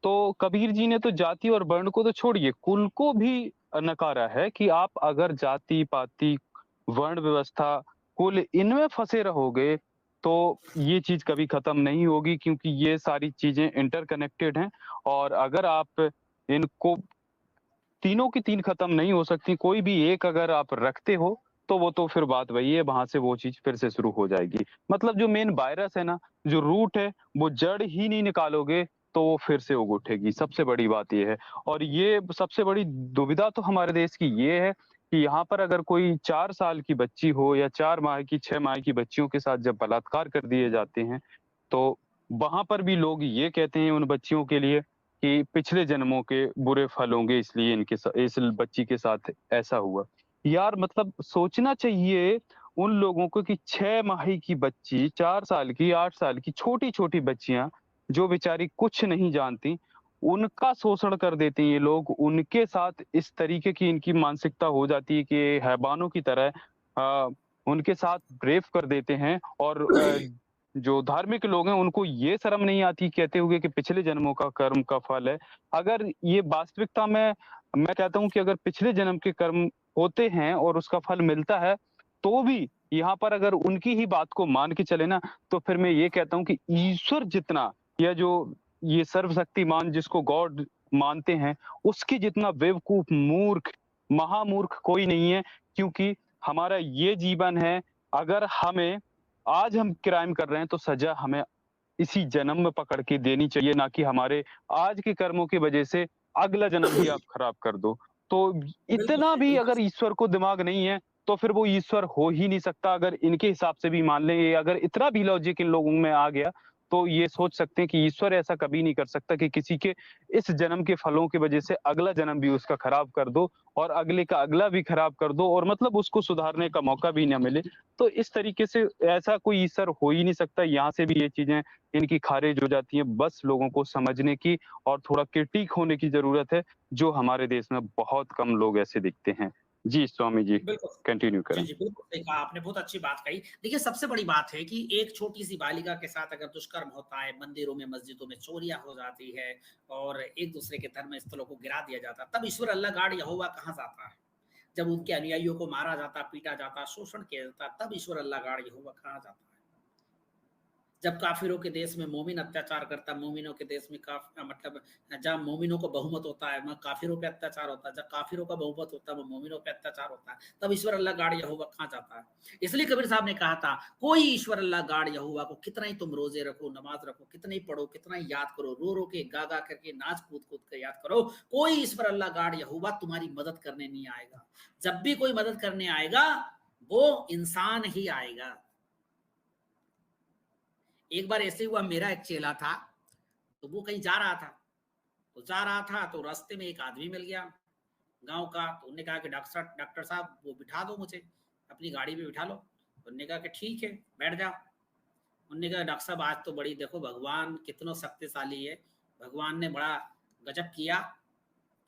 तो कबीर जी ने तो जाति और वर्ण को तो छोड़िए, कुल को भी नकारा है कि आप अगर जाति पाति वर्ण व्यवस्था कुल इनमें फंसे रहोगे तो ये चीज कभी खत्म नहीं होगी, क्योंकि ये सारी चीजें इंटरकनेक्टेड हैं। और अगर आप इनको तीनों की तीन खत्म नहीं हो सकती, कोई भी एक अगर आप रखते हो तो वो तो फिर बात वही है, वहां से वो चीज फिर से शुरू हो जाएगी। मतलब जो मेन वायरस है ना, जो रूट है, वो जड़ ही नहीं निकालोगे तो वो फिर से उग उठेगी। सबसे बड़ी बात ये है। और ये सबसे बड़ी दुविधा तो हमारे देश की ये है कि यहाँ पर अगर कोई 4 साल की बच्ची हो या 4 माह की 6 माह की बच्चियों के साथ जब बलात्कार कर दिए जाते हैं, तो वहां पर भी लोग ये कहते हैं उन बच्चियों के लिए कि पिछले जन्मों के बुरे फल होंगे, इसलिए इस बच्ची के साथ ऐसा हुआ। यार मतलब सोचना चाहिए उन लोगों को कि 6 माही की बच्ची, 4 साल की, 8 साल की छोटी-छोटी बच्चियां जो बेचारी कुछ नहीं जानती, उनका शोषण कर देते हैं ये लोग। उनके साथ इस तरीके की इनकी मानसिकता हो जाती है कि ये हैवानों की तरह उनके साथ रेप कर देते हैं। और जो धार्मिक लोग हैं उनको ये शर्म नहीं आती कहते हुए कि पिछले जन्मों का कर्म का फल है। अगर ये वास्तविकता में मैं कहता हूँ कि अगर पिछले जन्म के कर्म होते हैं और उसका फल मिलता है, तो भी यहाँ पर अगर उनकी ही बात को मान के चले ना, तो फिर मैं ये कहता हूँ कि ईश्वर जितना, या जो ये सर्वशक्तिमान जिसको गॉड मानते हैं, उसके जितना बेवकूफ, मूर्ख, महामूर्ख कोई नहीं है। क्योंकि हमारा ये जीवन है, अगर हमें आज हम क्राइम कर रहे हैं तो सजा हमें इसी जन्म में पकड़ के देनी चाहिए, ना कि हमारे आज के कर्मों की वजह से अगला जन्म भी आप खराब कर दो। तो बिल्कुल इतना सही, भी बिल्कुल अगर सही। ईश्वर को दिमाग नहीं है, तो फिर वो ईश्वर हो ही नहीं सकता। अगर इनके हिसाब से भी मान लें, अगर इतना भी लॉजिक इन लोगों में आ गया, तो ये सोच सकते हैं कि ईश्वर ऐसा कभी नहीं कर सकता कि किसी के इस जन्म के फलों की वजह से अगला जन्म भी उसका खराब कर दो, और अगले का अगला भी खराब कर दो, और मतलब उसको सुधारने का मौका भी ना मिले। तो इस तरीके से ऐसा कोई ईश्वर हो ही नहीं सकता। यहाँ से भी ये चीजें इनकी खारिज हो जाती हैं। बस लोगों को समझने की और थोड़ा क्रिटिक होने की ज़रूरत है, जो हमारे देश में बहुत कम लोग ऐसे दिखते हैं। जी, स्वामी जी, बिल्कुल। कंटिन्यू जी, करें। जी, बिल्कुल सही कहा आपने, बहुत अच्छी बात कही। देखिए, सबसे बड़ी बात है कि एक छोटी-सी बालिका के साथ अगर दुष्कर्म होता है, मंदिरों में, मस्जिदों में चोरियाँ हो जाती है और एक-दूसरे के धर्म स्थलों को गिरा दिया जाता है, तब ईश्वर अल्लाह गॉड यहोवा कहाँ से आता है? जब उनके अनुयायियों को मारा जाता, पीटा जाता, शोषण किया जाता, तब ईश्वर अल्लाह गॉड यहोवा कहाँ जाता है? जब काफिरों के देश में मोमिन अत्याचार करता है, मोमिनों के देश में मतलब जहाँ मोमिनों को बहुमत होता है, वहाँ काफिरों पे अत्याचार होता है, जब काफिरों का बहुमत होता है, वहाँ मोमिनों पे अत्याचार होता है, तब ईश्वर अल्लाह गाड़ यहोवा कहाँ जाता है? इसलिए कबीर साहब ने कहा था, कोई ईश्वर अल्लाह गाड़ यहोवा को कितना ही तुम रोजे रखो, नमाज रखो, कितना ही पढ़ो, कितना ही याद करो, रो रो के, गा गा करके, नाच कूद कूद कर याद करो, कोई ईश्वर अल्लाह गाड़ यहोवा तुम्हारी मदद करने नहीं आएगा। जब भी कोई मदद करने आएगा, वो इंसान ही आएगा। एक बार ऐसे हुआ, मेरा एक चेला था, तो वो कहीं जा रहा था, तो रास्ते में एक आदमी मिल गया गांव का। तो उन्होंने कहा कि डॉक्टर साहब वो बिठा दो मुझे, अपनी गाड़ी में बिठा लो। तो उन्होंने कहा कि ठीक है, बैठ जाओ। उन्होंने कहा डॉक्टर साहब आज तो बड़ी देखो भगवान कितना शक्तिशाली है, भगवान ने बड़ा गजब किया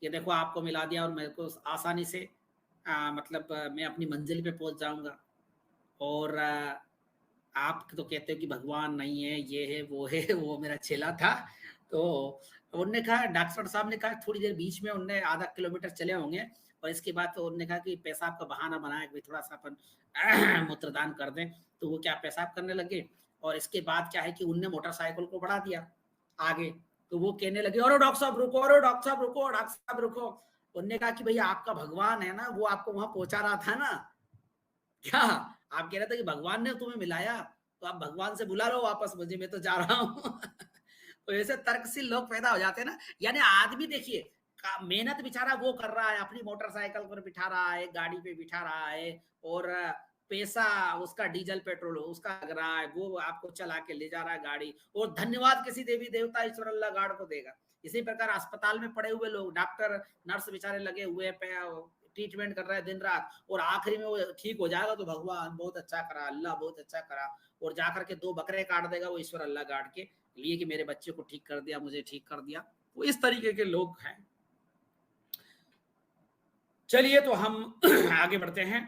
कि देखो आपको मिला दिया और मेरे को आसानी से मतलब मैं अपनी मंजिल पे पहुंच जाऊंगा। और आप तो कहते हो कि भगवान नहीं है, ये है, वो है। वो मेरा चेला था। तो उन्होंने कहा, डॉक्टर साहब ने कहा, थोड़ी देर बीच में उनने आधा किलोमीटर चले होंगे और इसके बाद तो उन्होंने कहा कि पेशाब का बहाना बनाया कि थोड़ा सा अपन मूत्रदान कर दें। तो वो क्या पेशाब करने लगे और इसके बाद क्या है कि उनने मोटरसाइकिल को बढ़ा दिया आगे। तो वो कहने लगे, अरे डॉक्टर साहब रुको, अरे डॉक्टर साहब रुको, डॉक्टर साहब रुको। उनने कहा कि भैया आपका भगवान है ना, वो आपको वहां पहुंचा रहा था ना। क्या आप कह रहे थे कि भगवान ने तुम्हें मिलाया, तो आप भगवान से बुला लो वापस मुझे, मैं तो जा रहा हूँ। तो ऐसे तर्कशील लोग पैदा हो जाते हैं ना। यानी आदमी देखिए, मेहनत बेचारा वो कर रहा है, अपनी मोटरसाइकिल पर बिठा रहा है, गाड़ी पे बिठा रहा है, और पैसा उसका डीजल पेट्रोल उसका लग रहा है, वो आपको चला के ले जा रहा है गाड़ी, और धन्यवाद किसी देवी देवता ईश्वर अल्लाह गाड़ को देगा। इसी प्रकार अस्पताल में पड़े हुए लोग, डॉक्टर नर्स बेचारे लगे हुए ट्रीटमेंट कर रहा है दिन रात, और आखिरी में वो ठीक हो जाएगा तो भगवान बहुत अच्छा करा, अल्लाह बहुत अच्छा करा, और जाकर के 2 बकरे काट देगा वो ईश्वर अल्लाह काट के लिए कि मेरे बच्चे को ठीक कर दिया, मुझे ठीक कर दिया। वो इस तरीके के लोग हैं। चलिए तो हम आगे बढ़ते हैं।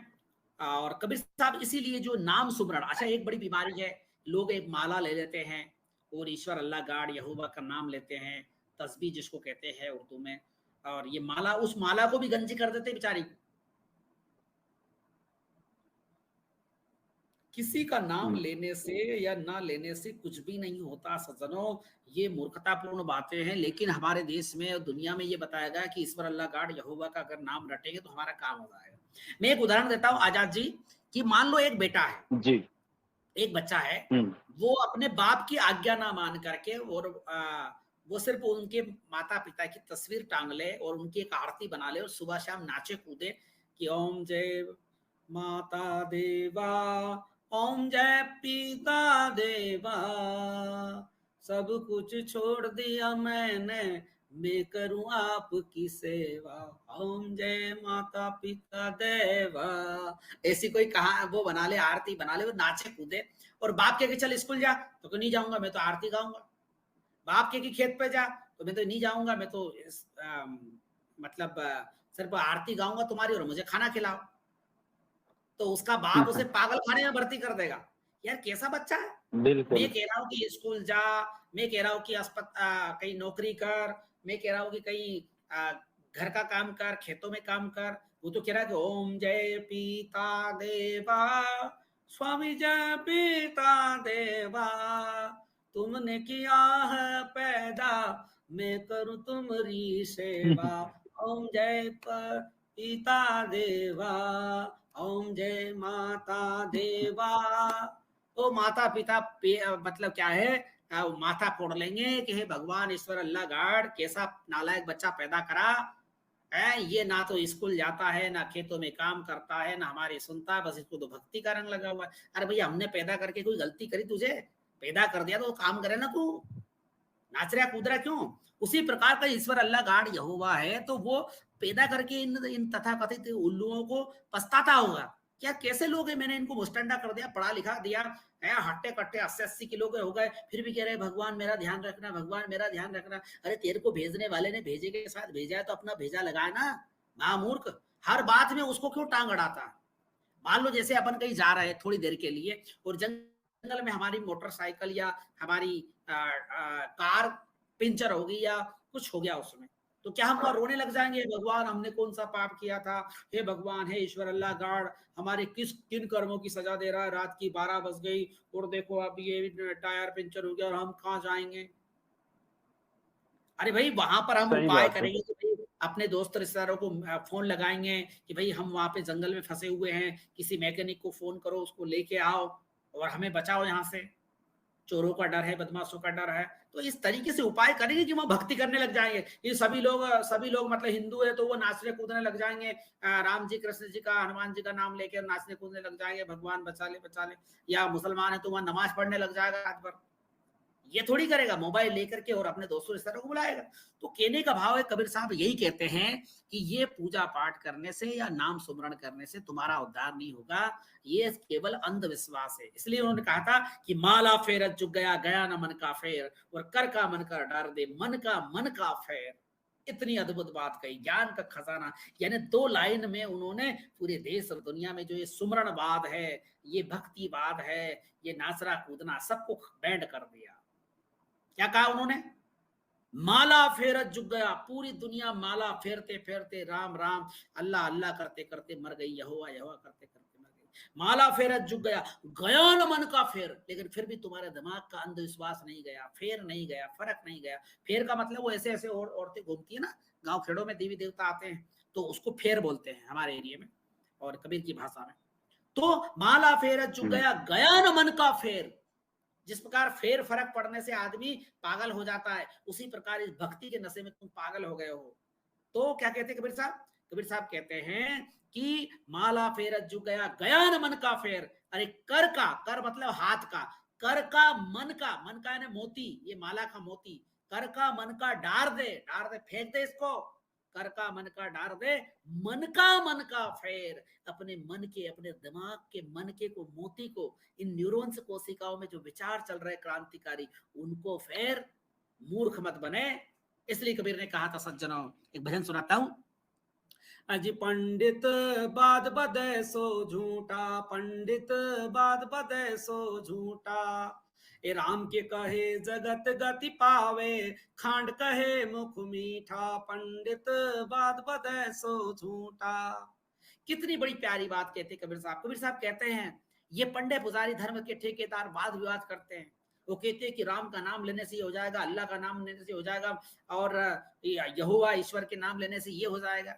और कबीर साहब इसीलिए जो नाम सुमरण, अच्छा एक बड़ी बीमारी है, लोग एक माला ले लेते हैं और ईश्वर अल्लाह गाड यहोवा का नाम लेते हैं, तस्बीह जिसको कहते हैं उर्दू में, और ये माला, उस माला को भी गंजी कर देते बेचारी। किसी का नाम लेने से या ना लेने से कुछ भी नहीं होता सज्जनों, ये मूर्खतापूर्ण बातें हैं। लेकिन हमारे देश में और दुनिया में ये बताया गया कि ईश्वर अल्लाह गाड यहोवा का अगर नाम रटेंगे तो हमारा काम हो जाएगा। मैं एक उदाहरण देता हूँ आजाद जी, कि मान लो एक बेटा है, जी। एक बच्चा है, हुँ। वो अपने बाप की आज्ञा ना मान करके, और वो सिर्फ उनके माता पिता की तस्वीर टांग ले और उनकी एक आरती बना ले और सुबह शाम नाचे कूदे कि ओम जय माता देवा, ओम जय पिता देवा, सब कुछ छोड़ दिया मैंने, मैं करूं आपकी सेवा, ओम जय माता पिता देवा। ऐसी कोई कहा वो बना ले, आरती बना ले, वो नाचे कूदे। और बाप के चल स्कूल जा, तो नहीं जाऊंगा, मैं तो आरती गाऊंगा। बाप के खेत पे जा, तो मैं तो नहीं जाऊंगा, मैं तो मतलब सिर्फ आरती गाऊंगा तुम्हारी और मुझे खाना खिलाओ। तो उसका बाप उसे पागल खाने में भर्ती कर देगा। यार कैसा बच्चा है। मैं बिल्कुल। कह रहा हूँ कि स्कूल जा, मैं कह रहा हूँ कि कहीं नौकरी कर, मैं कह रहा हूँ कि कहीं घर का काम कर, खेतों में काम कर। वो तो कह रहा है कि ओम जय पिता देवा, स्वामी जय पिता देवा, तुमने किया है पैदा, मैं करूं तुम्हारी सेवा, ओम जय पिता देवा, ओम जय माता देवा। तो माता पिता मतलब क्या है, माथा फोड़ लेंगे कि हे भगवान ईश्वर अल्लाह गाड, कैसा नालायक बच्चा पैदा करा है। ये ना तो स्कूल जाता है, ना खेतों में काम करता है, ना हमारी सुनता है, बस इसको तो भक्ति का रंग लगा हुआ है। अरे भैया हमने पैदा करके कोई गलती करी तुझे? पैदा कर दिया तो काम करे ना तू, नाच रहा कूद रहा क्यों? उसी प्रकार का ईश्वर अल्लाह गाड यहोवा है, तो वो पैदा करके इन तथाकथित उल्लुओं को पछताता होगा। क्या कैसे लोग हैं, मैंने इनको मुस्टंडा कर दिया, पढ़ा लिखा दिया है, हट्टे कट्टे 80-80 किलो के हो गए, फिर भी कह रहे भगवान मेरा ध्यान रखना, भगवान मेरा ध्यान रखना। अरे तेरे को भेजने वाले ने भेजे के साथ भेजा है तो अपना भेजा लगाए ना। महामूर्ख, हर बात में उसको क्यों टांग अड़ाता। मान लो जैसे अपन कहीं जा रहे हैं थोड़ी देर के लिए, और जंगल में हमारी मोटरसाइकिल या हमारी कार पंचर हो गई या कुछ हो गया उसमें, तो क्या हम वहां रोने लग जाएंगे, भगवान हमने कौन सा पाप किया था, हे भगवान, हे ईश्वर अल्लाह गाड, हमारे किन कर्मों की सजा दे रहा है, रात की 12 बज गई और देखो अब ये टायर पंचर हो गया और हम कहाँ जाएंगे। अरे भाई वहां पर हम सही उपाय बात है। करेंगे कि भाई अपने दोस्त रिश्तेदारों को फोन लगाएंगे कि भाई हम वहां पे जंगल में फंसे हुए हैं, किसी मैकेनिक को फोन करो, उसको लेके आओ और हमें बचाओ यहाँ से, चोरों का डर है, बदमाशों का डर है। तो इस तरीके से उपाय करेंगे कि वो भक्ति करने लग जाएंगे। ये सभी लोग मतलब हिंदू है तो वो नाचने कूदने लग जाएंगे, राम जी कृष्ण जी का हनुमान जी का नाम लेके नाचने कूदने लग जाएंगे, भगवान बचा ले बचा ले। या मुसलमान है तो वहां नमाज पढ़ने लग जाएगा रात भर। ये थोड़ी करेगा, मोबाइल लेकर के और अपने दोस्तों रिश्तेदारों को बुलाएगा। तो कहने का भाव है, कबीर साहब यही कहते हैं कि ये पूजा पाठ करने से या नाम सुमरण करने से तुम्हारा उद्धार नहीं होगा, ये केवल अंधविश्वास है। इसलिए उन्होंने कहा था कि माला फेरत जुग गया, गया ना मन का फेर, और कर का मन कर डार दे, मन का फेर। इतनी अद्भुत बात कही, ज्ञान का खजाना। यानी 2 लाइन में उन्होंने पूरे देश और दुनिया में जो ये सुमरणवाद है, ये भक्तिवाद है, ये नाचरा कूदना, सबको बैंड कर दिया। क्या कहा उन्होंने? माला फेरत जुग गया, पूरी दुनिया माला फेरते फेरते राम राम अल्लाह अल्लाह करते करते मर गई, यहोवा यहोवा करते करते मर गई। माला फेरत जुग गया, गया न मन का फेर। लेकिन फिर भी तुम्हारे दिमाग का अंधविश्वास नहीं गया, फेर नहीं गया, फर्क नहीं गया। फेर का मतलब वो ऐसे ऐसे औरतें घूमती है ना गांव खेड़ों में, देवी देवता आते हैं तो उसको फेर बोलते हैं हमारे एरिया में और कबीर की भाषा में। तो माला फेरत जुग गया, गया न मन का फेर। जिस प्रकार फेर फर्क पड़ने से आदमी पागल हो जाता है, उसी प्रकार इस भक्ति के नशे में तुम पागल हो गए हो। तो क्या कहते हैं कबीर साहब? कबीर साहब कहते हैं कि माला फेरत जुग गया, गया न मन का फेर। अरे कर मतलब हाथ का, कर का मन का यानी मोती, ये माला का मोती, कर का मन का डार दे फेंक दे इसको, कर का मन का डार दे, मन का फेर। अपने मन के, अपने दिमाग के मन के को, मोती को, इन न्यूरॉन्स कोशिकाओं में जो विचार चल रहे क्रांतिकारी, उनको फेर, मूर्ख मत बने। इसलिए कबीर ने कहा था सज्जनों, एक भजन सुनाता हूं। अजी पंडित बाद बदे सो झूठा, पंडित बाद बदे सो झूठा, ए राम के कहे जगत गति पावे, खांड कहे मुख मीठा, पंडित बाद बदे सो झूठा। कितनी बड़ी प्यारी बात कहते कबीर साहब। कबीर साहब कहते हैं ये पंडे पुजारी धर्म के ठेकेदार वाद विवाद करते हैं। वो कहते हैं कि राम का नाम लेने से ये हो जाएगा, अल्लाह का नाम लेने से हो जाएगा, और यहोवा ईश्वर के नाम लेने से ये हो जाएगा।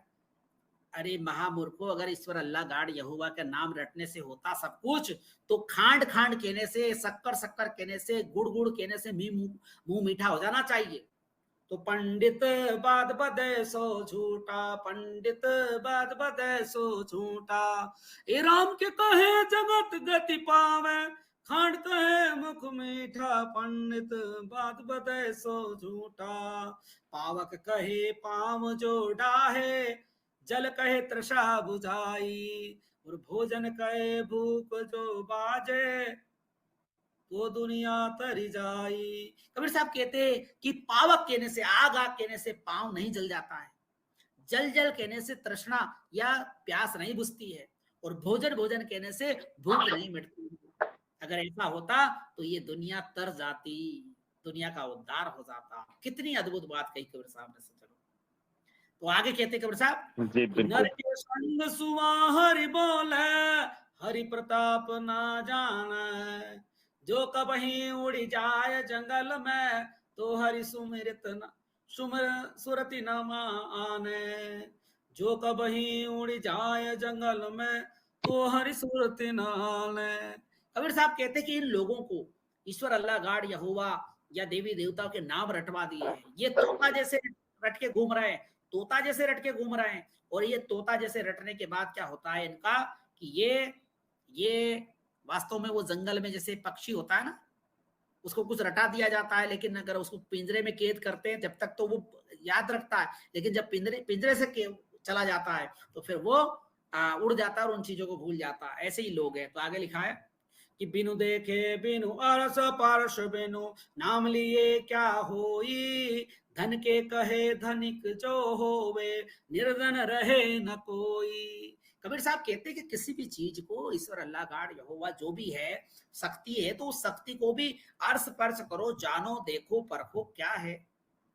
अरे महामूर्खों, अगर ईश्वर अल्लाह गाड यहोवा का नाम रटने से होता सब कुछ, तो खांड खांड कहने से, शक्कर शक्कर कहने से, गुड़ गुड़ कहने से मुंह मीठा हो जाना चाहिए। तो पंडित बाद बदे सो झूठा, पंडित बाद बदे सो झूठा, ए राम के कहे जगत गति पावे, खांड कहे मुख मीठा, पंडित बात बतै सो झूठा। पावक कहे पाम जो डाहे, जल कहे तृषा बुझाई। और भोजन कहे भूख जो बाजे, तो दुनिया तरी जाई। कबीर साहब कहते कि पावक कहने से, आग आग कहने से पांव नहीं जल जाता है, जल जल कहने से तृष्णा या प्यास नहीं बुझती है, और भोजन भोजन कहने से भूख नहीं मिटती। अगर ऐसा होता तो ये दुनिया तर जाती, दुनिया का उद्धार हो जाता। कितनी अद्भुत बात कही कबीर साहब ने। चलो तो आगे कहते कबीर साहब, जी नर बिल्कुल। के संग सुआ हरि बोले, हरि प्रताप ना जाने। जो कबही उड़ी जाए जंगल में, तो हरि सुमिरत न सुमर सुरति न माने। जो कबही उड़ी जाए जंगल में, तो हरि सुरति न आने। कबीर साहब कहते कि इन लोगों को ईश्वर, अल्लाह, गॉड, यहोवा या देवी देवताओं के नाम रटवा दिए हैं। ये तोता जैसे रट के घूम रहे हैं, तोता जैसे रट के घूम रहे हैं। और ये तोता जैसे रटने के बाद क्या होता है इनका, कि ये वास्तव में वो जंगल में जैसे पक्षी होता है ना, उसको कुछ रटा दिया जाता है, लेकिन अगर उसको पिंजरे में कैद करते हैं जब तक तो वो याद रखता है, लेकिन जब पिंजरे से चला जाता है तो फिर वो उड़ जाता है और उन चीजों को भूल जाता है। ऐसे ही लोग हैं। तो आगे लिखा है कि बिनु देखे बिनु अरस पारस बिनु, नाम लिए क्या होई। धन के कहे धनिक जो होवे, निर्धन रहे न कोई। कबीर साहब कहते हैं कि किसी भी चीज को ईश्वर, अल्लाह, गॉड, यहोवा जो भी है, शक्ति है, तो उस शक्ति को भी अर्श पर्श करो, जानो, देखो, परखो क्या है।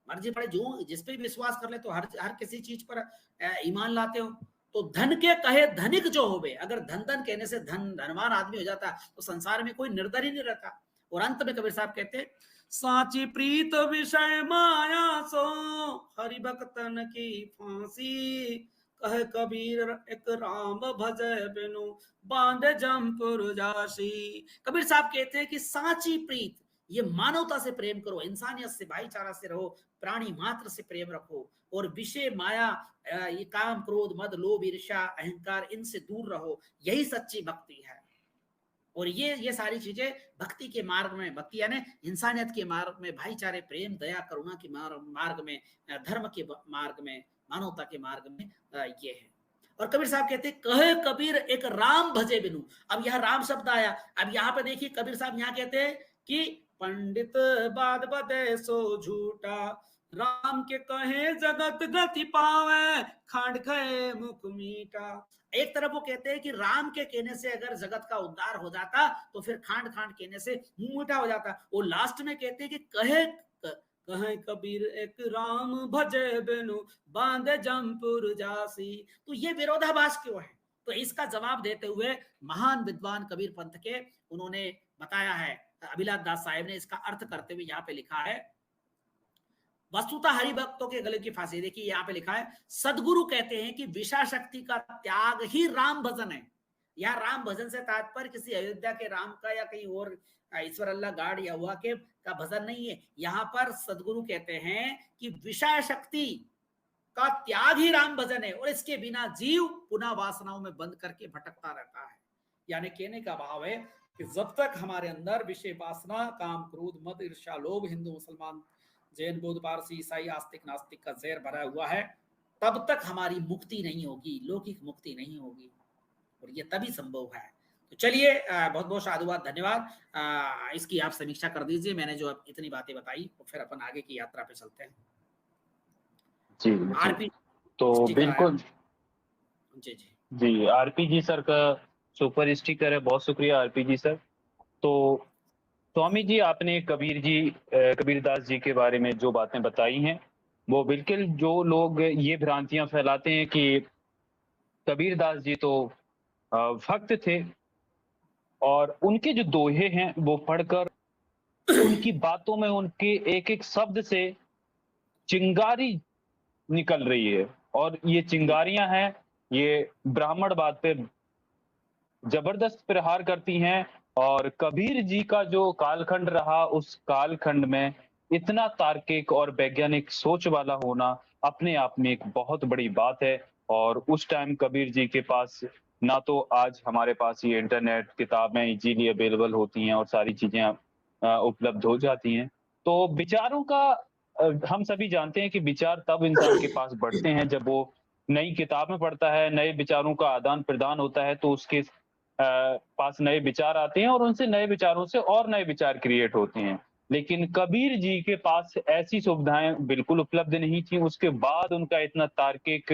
मर्जी पड़े जो जिस पे भी विश्वास कर ले तो हर किसी चीज पर ईमान लाते हो। तो धन के कहे धनिक जो होवे, अगर धन धन कहने से धनवान आदमी हो जाता तो संसार में कोई निर्धन ही नहीं रहता। और अंत में कबीर साहब कहते, साची प्रीत विषय माया सो, हरि भक्तन की फांसी। कहे कबीर एक राम भजय बिनु, बांधे जमपुर जासी। कबीर साहब कहते हैं कि साची प्रीत, ये मानवता से प्रेम करो, इंसानियत से, भाईचारा से रहो, प्राणी मात्र से प्रेम रखो, और विषय माया, ये काम, क्रोध, मद, लोभ, ईर्ष्या, अहंकार, इनसे दूर रहो। यही सच्ची भक्ति है। और ये सारी चीजें भक्ति के मार्ग में, भक्ति यानी इंसानियत के मार्ग में, भाईचारे, प्रेम, दया, करुणा के मार्ग में, धर्म के मार्ग में, मानवता के मार्ग में ये है। और कबीर साहब कहते हैं, कहे कबीर एक राम भजे बिनु। अब यहाँ राम शब्द आया। अब यहाँ पे देखिए कबीर साहब यहाँ कहते हैं कि पंडित बात बदे सो झूठा, राम के कहे जगत गति पावे, खांड खाए मुख मीठा। एक तरफ वो कहते हैं कि राम के कहने से अगर जगत का उद्धार हो जाता तो फिर खांड खांड कहने से मुंह मीठा हो जाता। और लास्ट में कहते हैं कि कहे कबीर एक राम भजे बिनु, बांधे जमपुर जासी। तो ये विरोधाभास क्यों है? तो इसका जवाब देते हुए महान विद्वान कबीर पंथ के उन्होंने बताया है, अभिलाष दास साहिब ने इसका अर्थ करते हुए यहाँ पे लिखा है, वस्तुतः हरि भक्तों के गले की फांसी। देखिए यहाँ पे लिखा है, सदगुरु कहते हैं कि विषय शक्ति का त्याग ही राम भजन है। यहाँ राम भजन से तात्पर्य किसी अयोध्या के राम का या कहीं और ईश्वर, अल्लाह, गॉड, यहोवा के का भजन नहीं है। यहाँ पर सदगुरु कहते हैं कि विषय शक्ति का त्याग ही राम भजन है, और इसके बिना जीव पुनः वासनाओं में बंद करके भटकता रहता है। यानी कहने का भाव है कि जब तक हमारे अंदर विषय वासना, काम, क्रोध, मद, ईर्ष्या, लोभ, हिंदू, मुसलमान, जैन, बौद्ध, पारसी, ईसाई, आस्तिक, नास्तिक का जहर भरा हुआ है, तब तक हमारी मुक्ति नहीं होगी, लौकिक मुक्ति नहीं होगी। और ये तभी संभव है। तो चलिए, बहुत बहुत साधुवाद, धन्यवाद। इसकी आप समीक्षा कर दीजिए। मैंने जो इतनी बातें बताई, तो फिर अपन आगे की यात्रा पे चलते हैं। जी आरपी तो बिल्कुल जी जी, आरपी जी सर का सुपर स्टिकर है, बहुत शुक्रिया आरपी जी सर। तो स्वामी जी, आपने कबीरदास जी के बारे में जो बातें बताई हैं, वो बिल्कुल, जो लोग ये भ्रांतियां फैलाते हैं कि कबीरदास जी तो भक्त थे, और उनके जो दोहे हैं वो पढ़कर उनकी बातों में, उनके एक एक शब्द से चिंगारी निकल रही है, और ये चिंगारियां हैं, ये ब्राह्मणवाद पे जबरदस्त प्रहार करती हैं। और कबीर जी का जो कालखंड रहा, उस कालखंड में इतना तार्किक और वैज्ञानिक सोच वाला होना अपने आप में एक बहुत बड़ी बात है। और उस टाइम कबीर जी के पास ना तो आज हमारे पास ये इंटरनेट, किताबें इज़िली अवेलेबल होती हैं और सारी चीज़ें उपलब्ध हो जाती हैं। तो विचारों का हम सभी जानते हैं कि विचार तब इंसान के पास बढ़ते हैं जब वो नई किताबें पढ़ता है, नए विचारों का आदान-प्रदान होता है, तो उसके पास नए विचार आते हैं और उनसे नए विचारों से और नए विचार क्रिएट होते हैं। लेकिन कबीर जी के पास ऐसी सुविधाएँ बिल्कुल उपलब्ध नहीं थी, उसके बाद उनका इतना तार्किक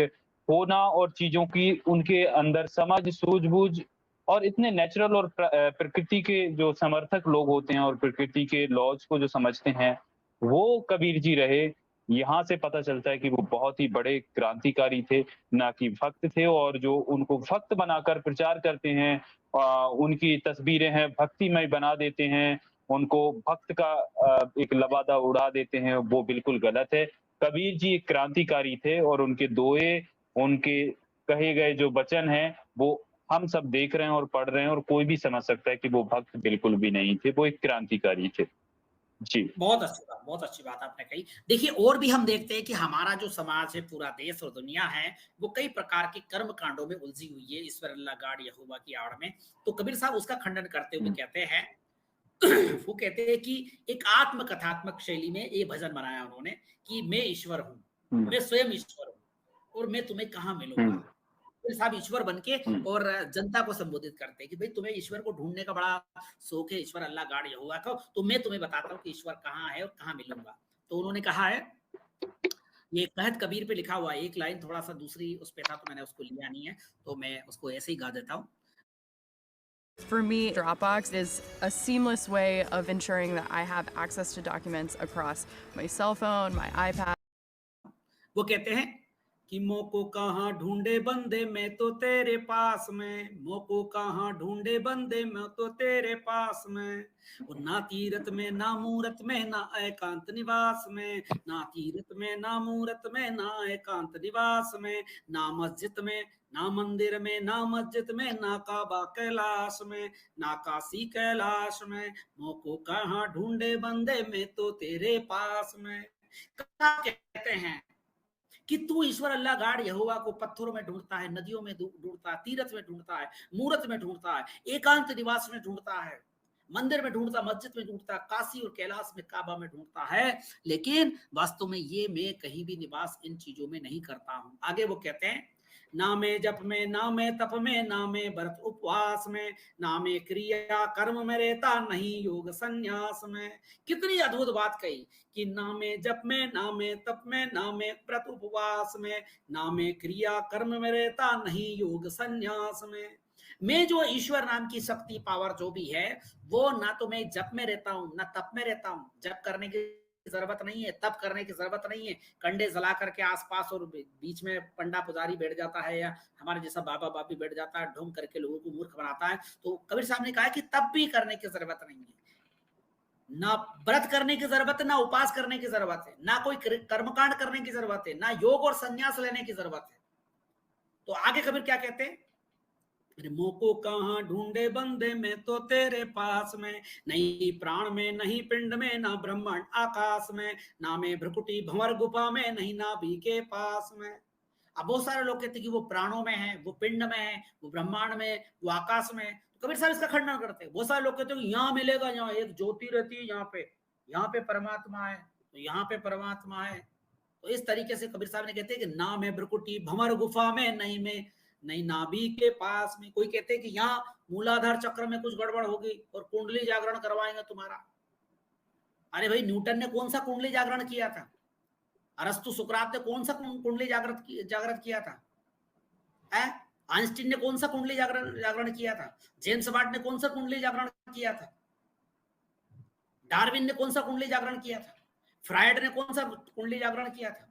होना और चीज़ों की उनके अंदर समझ, सूझबूझ और इतने नेचुरल और प्रकृति के जो समर्थक लोग होते हैं और प्रकृति के लॉज़ को जो समझते हैं, वो कबीर जी रहे। यहाँ से पता चलता है कि वो बहुत ही बड़े क्रांतिकारी थे, ना कि भक्त थे और जो उनको भक्त बनाकर प्रचार करते हैं उनकी तस्वीरें हैं भक्तिमय बना देते हैं, उनको भक्त का एक लबादा उड़ा देते हैं, वो बिल्कुल गलत है। कबीर जी एक क्रांतिकारी थे और उनके दोहे, उनके कहे गए जो वचन हैं, वो हम सब देख रहे हैं और पढ़ रहे हैं और कोई भी समझ सकता है कि वो भक्त बिल्कुल भी नहीं थे, वो एक क्रांतिकारी थे। जी। बहुत अच्छी बात आपने कही। देखिए और भी हम देखते हैं कि हमारा जो समाज है, पूरा देश और दुनिया है, वो कई प्रकार के कर्म कांडों में उलझी हुई है, ईश्वर, अल्लाह, गॉड, यहोवा की आड़ में। तो कबीर साहब उसका खंडन करते हुए हुँ, कहते हैं वो कहते हैं कि एक आत्मकथात्मक शैली में ये भजन बनाया उन्होंने कि मैं ईश्वर हूँ, हुँ, मैं स्वयं ईश्वर हूँ और मैं तुम्हें कहाँ हुँ, मिलूँगा? कबीर साहब ईश्वर बन के हुँ, और जनता को संबोधित करते हैं कि भाई तुम्हें ईश्वर को ढूँढने का बड़ा शौक है, ईश्वर, अल्लाह, गॉड, यहोवा का, तो मैं तुम्हें बताता हूँ कि ईश्वर कहाँ है और कहाँ मिलूँगा। तो उन्होंने कहा है, ये कहत कबीर पे लिखा हुआ है, एक लाइन थोड़ा-सा दूसरी उस पे था तो मैंने उसको लिया नहीं है, तो मैं उसको ऐसे ही गा देता हूँ। For me, Dropbox is a seamless way of ensuring that I have access to documents across my cell phone, my iPad. वो कहते हैं कि मोको कहाँ ढूंढे बंदे मैं तो तेरे पास में, मोको कहाँ ढूंढे बंदे मैं तो तेरे पास में। वो ना तीरथ में ना मूरत में ना एकांत निवास में, ना तीरथ में ना मूरत में ना एकांत निवास में, ना मस्जिद में ना मंदिर में ना मस्जिद में ना काबा कैलाश में, ना काशी कैलाश में, मोको कहाँ ढूंढे बंदे मैं तो तेरे पास में। क्या कहते हैं कि तू ईश्वर, अल्लाह, गॉड, यहोवा को पत्थरों में ढूंढता है, नदियों में ढूंढता है, तीर्थ में ढूंढता है, मूरत में ढूंढता है, एकांत निवास में ढूंढता है, मंदिर में ढूंढता, मस्जिद में ढूंढता, काशी और कैलाश में, काबा में ढूंढता है, लेकिन वास्तव में ये मैं कहीं भी निवास इन चीजों में नहीं करता हूं। आगे वो कहते हैं, ना मैं जप में ना मैं तप में ना मैं व्रत उपवास में, ना मैं क्रिया कर्म में रहता नहीं योग संन्यास में। कितनी अद्भुत बात कही कि ना मैं जप में ना मैं तप में ना मैं व्रत उपवास में, ना मैं क्रिया कर्म में रहता नहीं योग संन्यास में। मैं जो ईश्वर नाम की शक्ति पावर जो भी है, वो ना तो मैं जप में रहता हूँ ना तप में रहता हूँ, जप करने की जरूरत नहीं है, तप करने की जरूरत नहीं है, कंडे जला करके आसपास और बीच में पंडा पुजारी बैठ जाता है या हमारे जैसा बाबा बापी बैठ जाता है, ढोंग करके लोगों को मूर्ख बनाता है। तो कबीर साहब ने कहा कि तप भी करने की जरूरत नहीं है, ना व्रत करने की जरूरत है, ना उपास करने की जरूरत है, ना कोई कर्मकांड करने की जरूरत है, ना योग और संन्यास लेने की जरूरत है। तो आगे कबीर क्या कहते हैं, मोको कहाँ ढूंढे बंदे में तो तेरे पास में, नहीं प्राण में नहीं पिंड में ना ब्रह्मांड आकाश में, ना में भ्रकुटी भंवर गुफा में नहीं नाभि के पास में। अब बहुत सारे लोग कहते हैं कि वो प्राणों में है, वो पिंड में है, वो ब्रह्मांड में, वो आकाश में। तो कबीर साहब इसका खंडन करते हैं। बहुत सारे लोग कहते हैं यहाँ मिलेगा, यहाँ एक ज्योति रहती है, यहाँ पे परमात्मा है, तो यहाँ पे परमात्मा है। तो इस तरीके से कबीर साहब ने कहते हैं कि ना मैं भ्रकुटी भंवर गुफा में नहीं मैं नहीं नाभि के पास में। कोई कहते हैं कि यहाँ मूलाधार चक्र में कुछ गड़बड़ होगी और कुंडली जागरण करवाएंगे तुम्हारा। अरे भाई, न्यूटन ने कौन सा कुंडली जागरण किया था? अरस्तु सुकरात ने कौन सा कुंडली जागृत किया था? आइंस्टीन ने कौन सा कुंडली जागरण किया था? जेम्स वाट ने कौन सा कुंडली जागरण किया था? डार्विन ने कौन सा कुंडली जागरण किया था? फ्रायड ने कौन सा कुंडली जागरण किया था?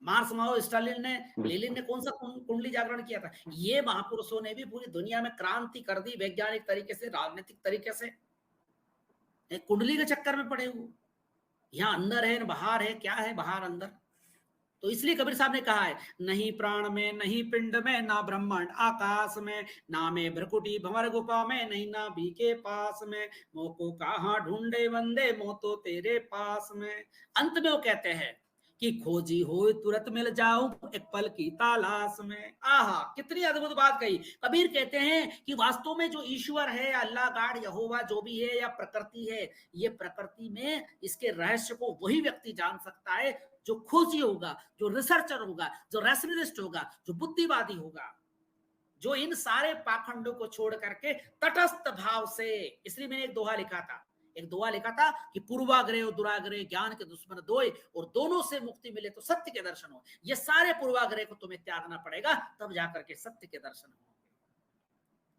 मार्क्स माओ स्टालिन ने लेनिन ने कौन सा कुंडली जागरण किया था? ये महापुरुषों ने भी पूरी दुनिया में क्रांति कर दी, वैज्ञानिक तरीके से, राजनीतिक तरीके से। कुंडली के चक्कर में पड़े हुए, यहाँ अंदर है बाहर है, क्या है बाहर अंदर। तो इसलिए कबीर साहब ने कहा है, नहीं प्राण में नहीं पिंड में ना ब्रह्मांड आकाश में, ना में भ्रकुटी भंवर गुफा में नहीं नाभि के पास में, मोको कहाँ ढूंढे बंदे मो तो तेरे पास में। अंत में वो कहते हैं कि खोजी हो तुरंत मिल जाऊं एक पल की तलाश में। आहा, कितनी अद्भुत बात कही। कबीर कहते हैं कि वास्तव में जो ईश्वर है, अल्लाह गॉड यहोवा जो भी है, या प्रकृति है, ये प्रकृति में इसके रहस्य को वही व्यक्ति जान सकता है जो खोजी होगा, जो रिसर्चर होगा, जो रैशनलिस्ट होगा, जो बुद्धिवादी होगा, जो इन सारे पाखंडों को छोड़ करके तटस्थ भाव से। इसलिए मैंने एक दोहा लिखा था कि पूर्वाग्रह और दुराग्रह ज्ञान के दुश्मन दोए, और दोनों से मुक्ति मिले तो सत्य के दर्शन हो। ये सारे पूर्वाग्रह को तुम्हें त्यागना पड़ेगा, तब जाकर के सत्य के दर्शन हो।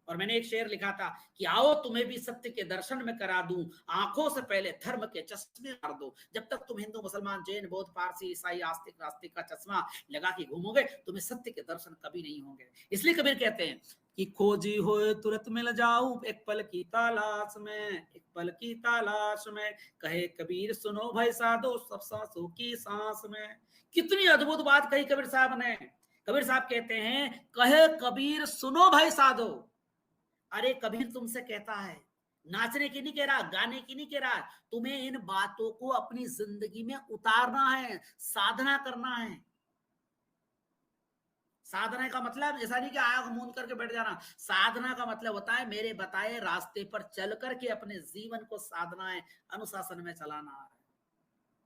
और मैंने एक शेर लिखा था कि आओ तुम्हें भी सत्य के दर्शन में करा दूं, आंखों से पहले धर्म के चश्मे मार दो। जब तक तुम हिंदू, मुसलमान, जैन, बौद्ध, पारसी, ईसाई, आस्तिक, नास्तिक का चश्मा लगा के घूमोगे, तुम्हें सत्य के दर्शन कभी नहीं होंगे। इसलिए कबीर कहते हैं कि खोजी हो तुरंत मिल जाऊं एक पल की तलाश में, एक पल की तलाश में, कहे कबीर सुनो भाई साधो सब सांसों की सांस में। कितनी अद्भुत बात कही कबीर साहब ने। कबीर साहब कहते हैं, कहे कबीर सुनो भाई साधो। अरे कबीर तुमसे कहता है, नाचने की नहीं कह रहा, गाने की नहीं कह रहा, तुम्हें इन बातों को अपनी जिंदगी में उतारना है, साधना करना है। साधना का मतलब ऐसा नहीं कि आंख मूंद करके बैठ जाना। साधना का मतलब होता है मेरे बताए रास्ते पर चल करके अपने जीवन को साधना है, अनुशासन में चलाना है।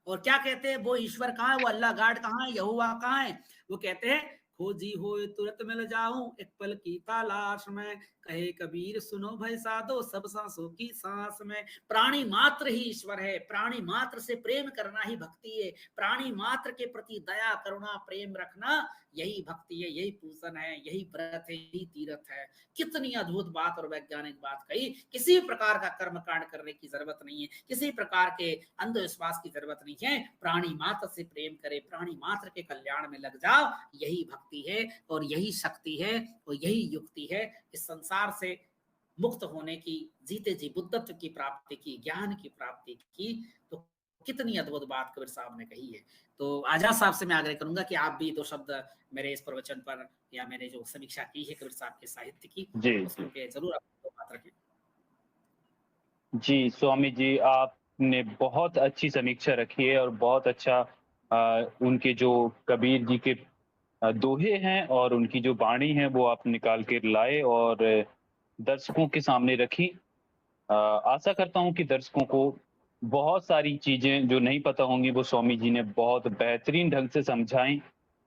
और क्या कहते हैं, वो ईश्वर कहाँ है, वो अल्लाह गाड कहाँ है, यहोवा कहाँ है? वो कहते हैं खोजी हो तुरंत मिल जाऊं एक पल की तलाश में, कहे कबीर सुनो भाई साधो सब सांसों की सांस में। प्राणी मात्र ही ईश्वर है, प्राणी मात्र से प्रेम करना ही भक्ति है, प्राणी मात्र के प्रति दया करुणा प्रेम रखना यही भक्ति है, यही पूजन है, यही व्रत है, यही तीर्थ है। कितनी अद्भुत बात और वैज्ञानिक बात कही। किसी प्रकार का कर्म कांड करने की जरूरत नहीं है, किसी प्रकार के अंधविश्वास की जरूरत नहीं है। प्राणी मात्र से प्रेम करे, प्राणी मात्र के कल्याण में लग जाओ, यही भक्ति है और यही शक्ति है और यही युक्ति है इस संसार से मुक्त होने की, जीते जी बुद्धत्व की प्राप्ति की, ज्ञान की प्राप्ति की। तो कितनी अद्भुत बात कबीर साहब ने कही है। तो आजाद साहब से मैं आग्रह करूंगा कि आप भी दो शब्द मेरे इस प्रवचन पर, या मैंने जो समीक्षा की है कबीर साहब के साहित्य की, उसके पे जरूर आप दो बात रखें। जी स्वामी जी, आपने बहुत अच्छी समीक्षा रखी है और बहुत अच्छा उनके जो कबीर जी के दोहे हैं और उनकी जो वाणी है वो आप निकाल के लाए और दर्शकों के सामने रखी। आशा करता हूँ कि दर्शकों को बहुत सारी चीजें जो नहीं पता होंगी वो स्वामी जी ने बहुत बेहतरीन ढंग से समझाई।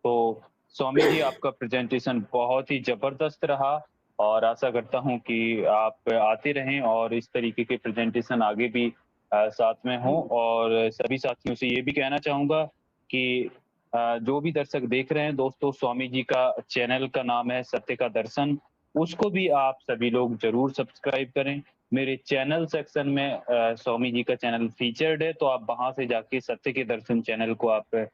तो स्वामी जी, आपका प्रेजेंटेशन बहुत ही जबरदस्त रहा और आशा करता हूँ कि आप आते रहें और इस तरीके के प्रेजेंटेशन आगे भी साथ में हों। और सभी साथियों से ये भी कहना चाहूँगा कि जो भी दर्शक देख रहे हैं दोस्तों, स्वामी जी का चैनल का नाम है सत्य का दर्शन, उसको भी आप सभी लोग ज़रूर सब्सक्राइब करें। मेरे चैनल सेक्शन में स्वामी जी का चैनल फीचर्ड है, तो आप वहाँ से जाके सत्य के दर्शन चैनल को आप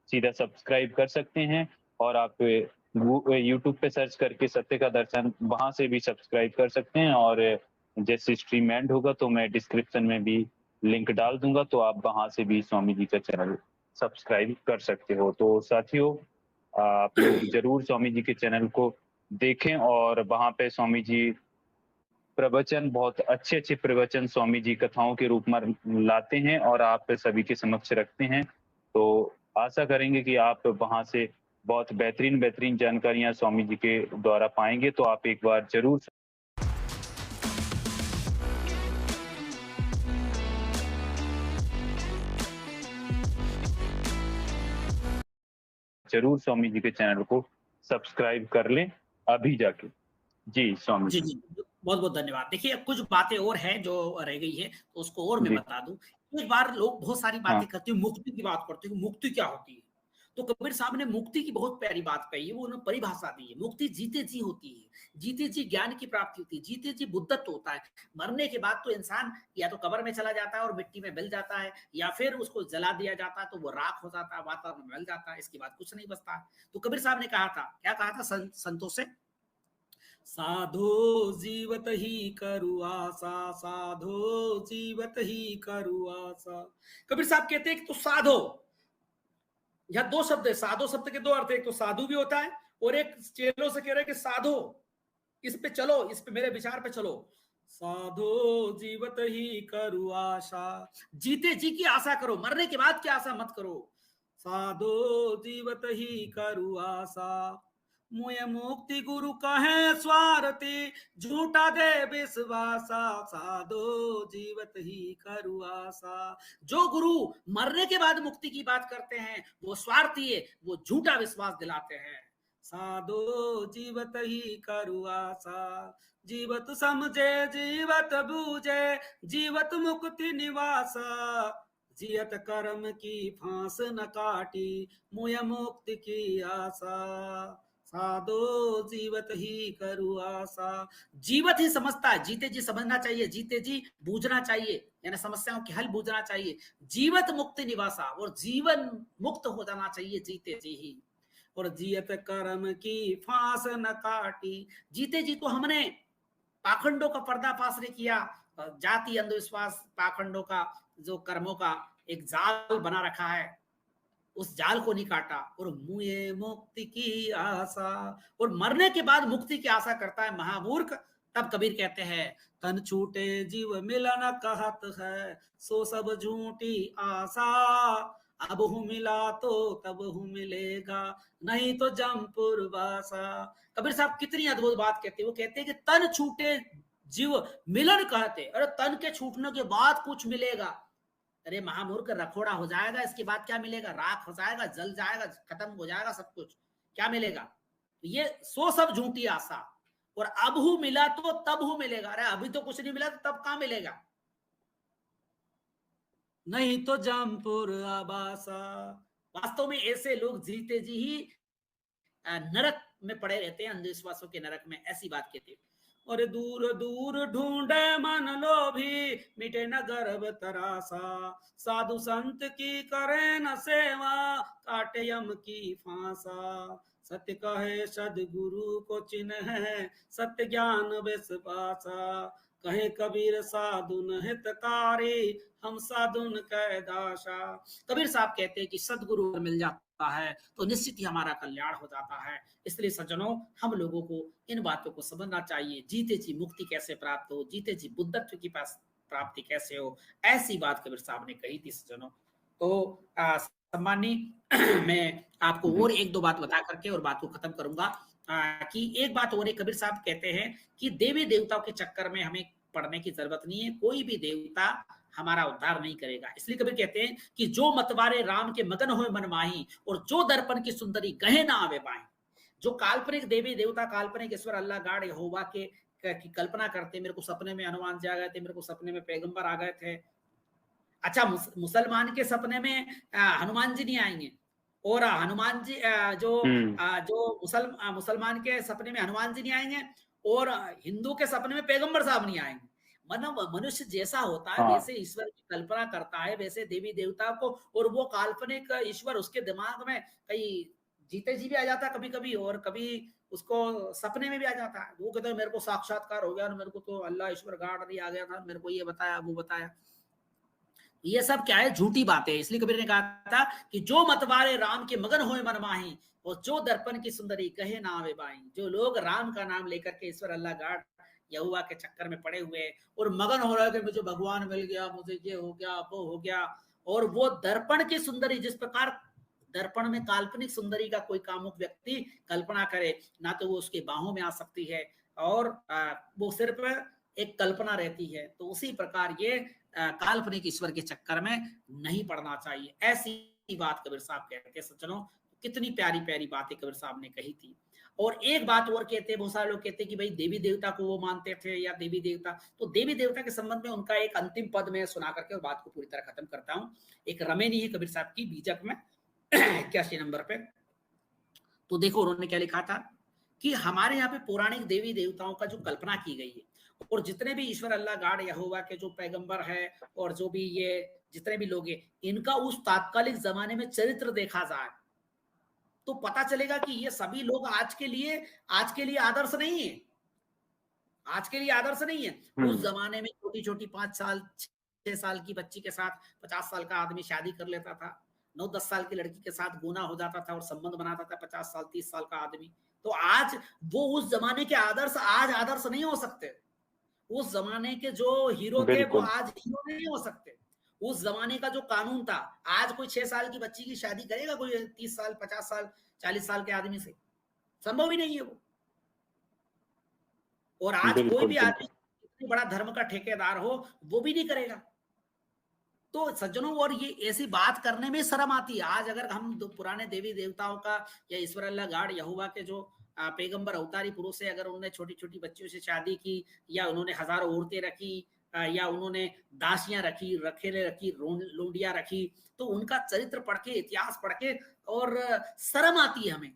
सीधा सब्सक्राइब कर सकते हैं और आप यूट्यूब पे सर्च करके सत्य का दर्शन वहाँ से भी सब्सक्राइब कर सकते हैं। और जैसे स्ट्रीम एंड होगा तो मैं डिस्क्रिप्शन में भी लिंक डाल दूंगा, तो आप वहाँ से भी स्वामी जी का चैनल सब्सक्राइब कर सकते हो। तो साथियों, आप लोग जरूर स्वामी जी के चैनल को देखें और वहाँ पे स्वामी जी प्रवचन, बहुत अच्छे प्रवचन स्वामी जी कथाओं के रूप में लाते हैं और आप सभी के समक्ष रखते हैं। तो आशा करेंगे कि आप वहाँ से बहुत बेहतरीन जानकारियाँ स्वामी जी के द्वारा पाएंगे। तो आप एक बार जरूर स्वामी जी के चैनल को सब्सक्राइब कर लें अभी जाके। जी स्वामी जी जी, बहुत बहुत धन्यवाद। देखिए कुछ बातें और हैं जो रह गई है, तो उसको और मैं बता दूं। एक बार लोग बहुत सारी बातें करते हैं, मुक्ति की बात करते हैं, मुक्ति क्या होती है। तो कबीर साहब ने मुक्ति की बहुत प्यारी बात कही है, वो उन्होंने परिभाषा दी है। मुक्ति जीते जी होती है, जीते जी ज्ञान की प्राप्ति होती है, जीते जी बुद्धत्व होता है। मरने के बाद तो इंसान या तो कब्र में चला जाता है और मिट्टी में मिल जाता है, या फिर उसको जला दिया जाता है तो वो राख हो जाता है, वातावरण में मिल जाता है, इसके बाद कुछ नहीं बचता। तो कबीर साहब ने कहा था, क्या कहा था संतों से, साधो जीवत ही करु आशा, साधो जीवत ही करु आशा। कबीर साहब कहते हैं कि तो साधो, यह दो शब्द है, साधो शब्द के दो अर्थ है, एक तो साधु भी होता है और एक चेलों से कह रहे हैं कि साधो, इस पे चलो, इस पे मेरे विचार पे चलो। साधो जीवत ही करु आशा, जीते जी की आशा करो, मरने के बाद की आशा मत करो। साधो जीवत ही करु आशा। मुय मुक्ति गुरु कहे स्वार्थी, झूठा दे विश्वासा। साधो जीवत ही करु आशा। जो गुरु मरने के बाद मुक्ति की बात करते हैं वो स्वार्थी है, वो झूठा विश्वास दिलाते हैं। साधो जीवत ही करु आशा। जीवत समझे जीवत बूझे, जीवत मुक्ति निवासा। जियत कर्म की फांस न काटी, मुय मुक्ति की आशा। साधो जीवत ही करु आशा। जीवत ही समझता है, जीते जी समझना चाहिए, जीते जी बूझना चाहिए, यानी समस्याओं के हल बूझना चाहिए। जीवत मुक्ति निवासा, और जीवन मुक्त हो जाना चाहिए जीते जी ही। और जियत कर्म की फांस न काटी। जीते जी तो हमने पाखंडों का पर्दाफाश नहीं किया, जाति अंधविश्वास पाखंडों का जो कर्मों का एक जाल बना रखा है, उस जाल को नहीं काटा। और मुए मुक्ति की आशा, और मरने के बाद मुक्ति की आशा करता है महामूर्ख। तब कबीर कहते हैं, तन छूटे जीव मिलन कहत है, सो सब झूठी आशा। अब हूँ मिला तो तब हूँ मिलेगा, नहीं तो जमपुर वासा। कबीर साहब कितनी अद्भुत बात कहते हैं। वो कहते हैं कि तन छूटे जीव मिलन कहते, अरे तन के छूटने के बाद कुछ मिलेगा। अरे महामूर्ख, रखोड़ा हो जाएगा, इसके बाद क्या मिलेगा? राख हो जाएगा, जल जाएगा, खत्म हो जाएगा सब कुछ, क्या मिलेगा? तो ये सो सब झूठी आशा। और अब हूं मिला तो तब हूं मिलेगा, अरे अभी तो कुछ नहीं मिला तो तब कहां मिलेगा? नहीं तो जमपुर आबासा। वास्तव में ऐसे लोग जीते जी ही नरक में पड़े रहते हैं, अंधविश्वासों के नरक में, ऐसी बात कहते हैं। और दूर दूर ढूंढे मन लोभी, मिटे न गर्भ तरासा। साधु संत की करे न सेवा, काटे यम की फांसा। सत्य कहे सदगुरु को चिन्ह है, सत्य ज्ञान विश्वासा। कहे कबीर साधुन हितकारी, हम साधुन कै दासा। कबीर साहब कहते हैं कि सदगुरु मिल जाता है तो निश्चित ही हमारा कल्याण हो जाता है। इसलिए सज्जनों, हम लोगों को इन बातों को समझना चाहिए। जीते जी मुक्ति कैसे प्राप्त हो, जीते जी बुद्धत्व की प्राप्ति कैसे हो, ऐसी बात कबीर साहब ने कही थी सज्जनों। तो सम्मानीय मैं आपको और एक दो बात बता करके और बात को खत्म करूंगा। कि एक बात और है, कबीर साहब कहते हैं कि देवी देवताओं के चक्कर में हमें पड़ने की जरूरत नहीं है, कोई भी देवता हमारा उद्धार नहीं करेगा। इसलिए कबीर कहते हैं कि जो मतवारे राम के मगन होए मन माही, और जो दर्पण की सुंदरी गहे ना आवे बाई। जो काल्पनिक देवी देवता, काल्पनिक ईश्वर अल्लाह गाड यहोवा के की कल्पना करते, मेरे को सपने में हनुमान जी आ गए थे, मेरे को सपने में पैगंबर आ गए थे। अच्छा, मुसलमान के सपने में हनुमान जी नहीं आएंगे, और हनुमान जी जो मुसलमान के सपने में हनुमान जी नहीं आएंगे, और हिंदू के सपने में पैगंबर साहब नहीं आएंगे। मतलब मनुष्य जैसा होता है वैसे ईश्वर की कल्पना करता है, वैसे देवी देवता को, और वो काल्पनिक ईश्वर उसके दिमाग में कहीं जीते जी भी आ जाता है कभी कभी, और कभी उसको सपने में भी आ जाता है। वो कहते हैं मेरे को साक्षात्कार हो गया, और मेरे को तो अल्लाह ईश्वर गाड़ नहीं आ गया था, मेरे को ये बताया वो बताया। ये सब क्या है? झूठी बातें है। इसलिए कबीर ने कहा था कि जो मतवारे राम के मगन होए मन माही, और जो दर्पण की सुंदरी कहे ना आवे बाई। जो लोग राम का नाम लेकर के ईश्वर अल्लाह गाड यहुआ के चक्कर में पड़े हुए और मगन हो रहे हैं कि मुझे भगवान मिल गया, मुझे ये हो गया वो हो गया, और वो दर्पण की सुंदरी, जिस प्रकार दर्पण में काल्पनिक सुंदरी का कोई कामुक व्यक्ति कल्पना करे, ना तो वो उसके बाहों में आ सकती है, और वो सिर्फ एक कल्पना रहती है। तो उसी प्रकार ये काल्पनिक ईश्वर के चक्कर में नहीं पड़ना चाहिए। ऐसी बात कबीर साहब कहते हैं सज्जनों। कितनी प्यारी प्यारी बातें कबीर साहब ने कही थी। और एक बात और कहते हैं, बहुत सारे लोग कहते हैं कि भाई देवी देवता को वो मानते थे, या देवी देवता, तो देवी देवता के संबंध में उनका एक अंतिम पद में सुना करके और बात को पूरी तरह खत्म करता हूं। एक रमेनी है कबीर साहब की, बीजक में 81 नंबर पे। तो देखो उन्होंने क्या लिखा था कि हमारे यहाँ पे पौराणिक देवी देवताओं का जो कल्पना की गई है, और जितने भी ईश्वर अल्लाह गाड यहोवा के जो पैगंबर है, और जो भी ये जितने भी लोग हैं, इनका उस तात्कालिक जमाने में चरित्र देखा जाए तो पता चलेगा कि ये सभी लोग आज के लिए आदर्श नहीं है। आज के लिए आदर्श नहीं है। उस जमाने में छोटी छोटी 5 साल 6 साल की बच्ची के साथ 50 साल का आदमी शादी कर लेता था, 9-10 साल की लड़की के साथ गुना हो जाता था और संबंध बनाता था 50 साल 30 साल का आदमी। तो आज वो उस जमाने के आदर्श आज आदर्श नहीं हो सकते। उस जमाने के जो हीरो थे वो आज हीरो नहीं हो सकते। उस ज़माने का जो कानून था, आज कोई 6 साल की बच्ची की शादी करेगा कोई 30 साल, 50 साल, 40 साल के आदमी से? संभव ही नहीं है वो। और आज कोई बिल्कुल, भी बिल्कुल। आदमी इतनी बड़ा धर्म का ठेकेदार हो, वो भी नहीं करेगा। तो सज्जनों और ये ऐसी बात करने में शर्म आती है। आज अगर हम पुराने देवी देवताओं का या ईश्वर अल्लाह गाड यहोवा के जो पैगंबर अवतारी पुरुष है, अगर उन्होंने छोटी छोटी बच्चियों से शादी की या उन्होंने हजारों औरतें रखी या उन्होंने दासियां रखी, रखेले रखी, लोंडियां रखी, तो उनका चरित्र पढ़ के, इतिहास पढ़ के और शर्म आती है हमें।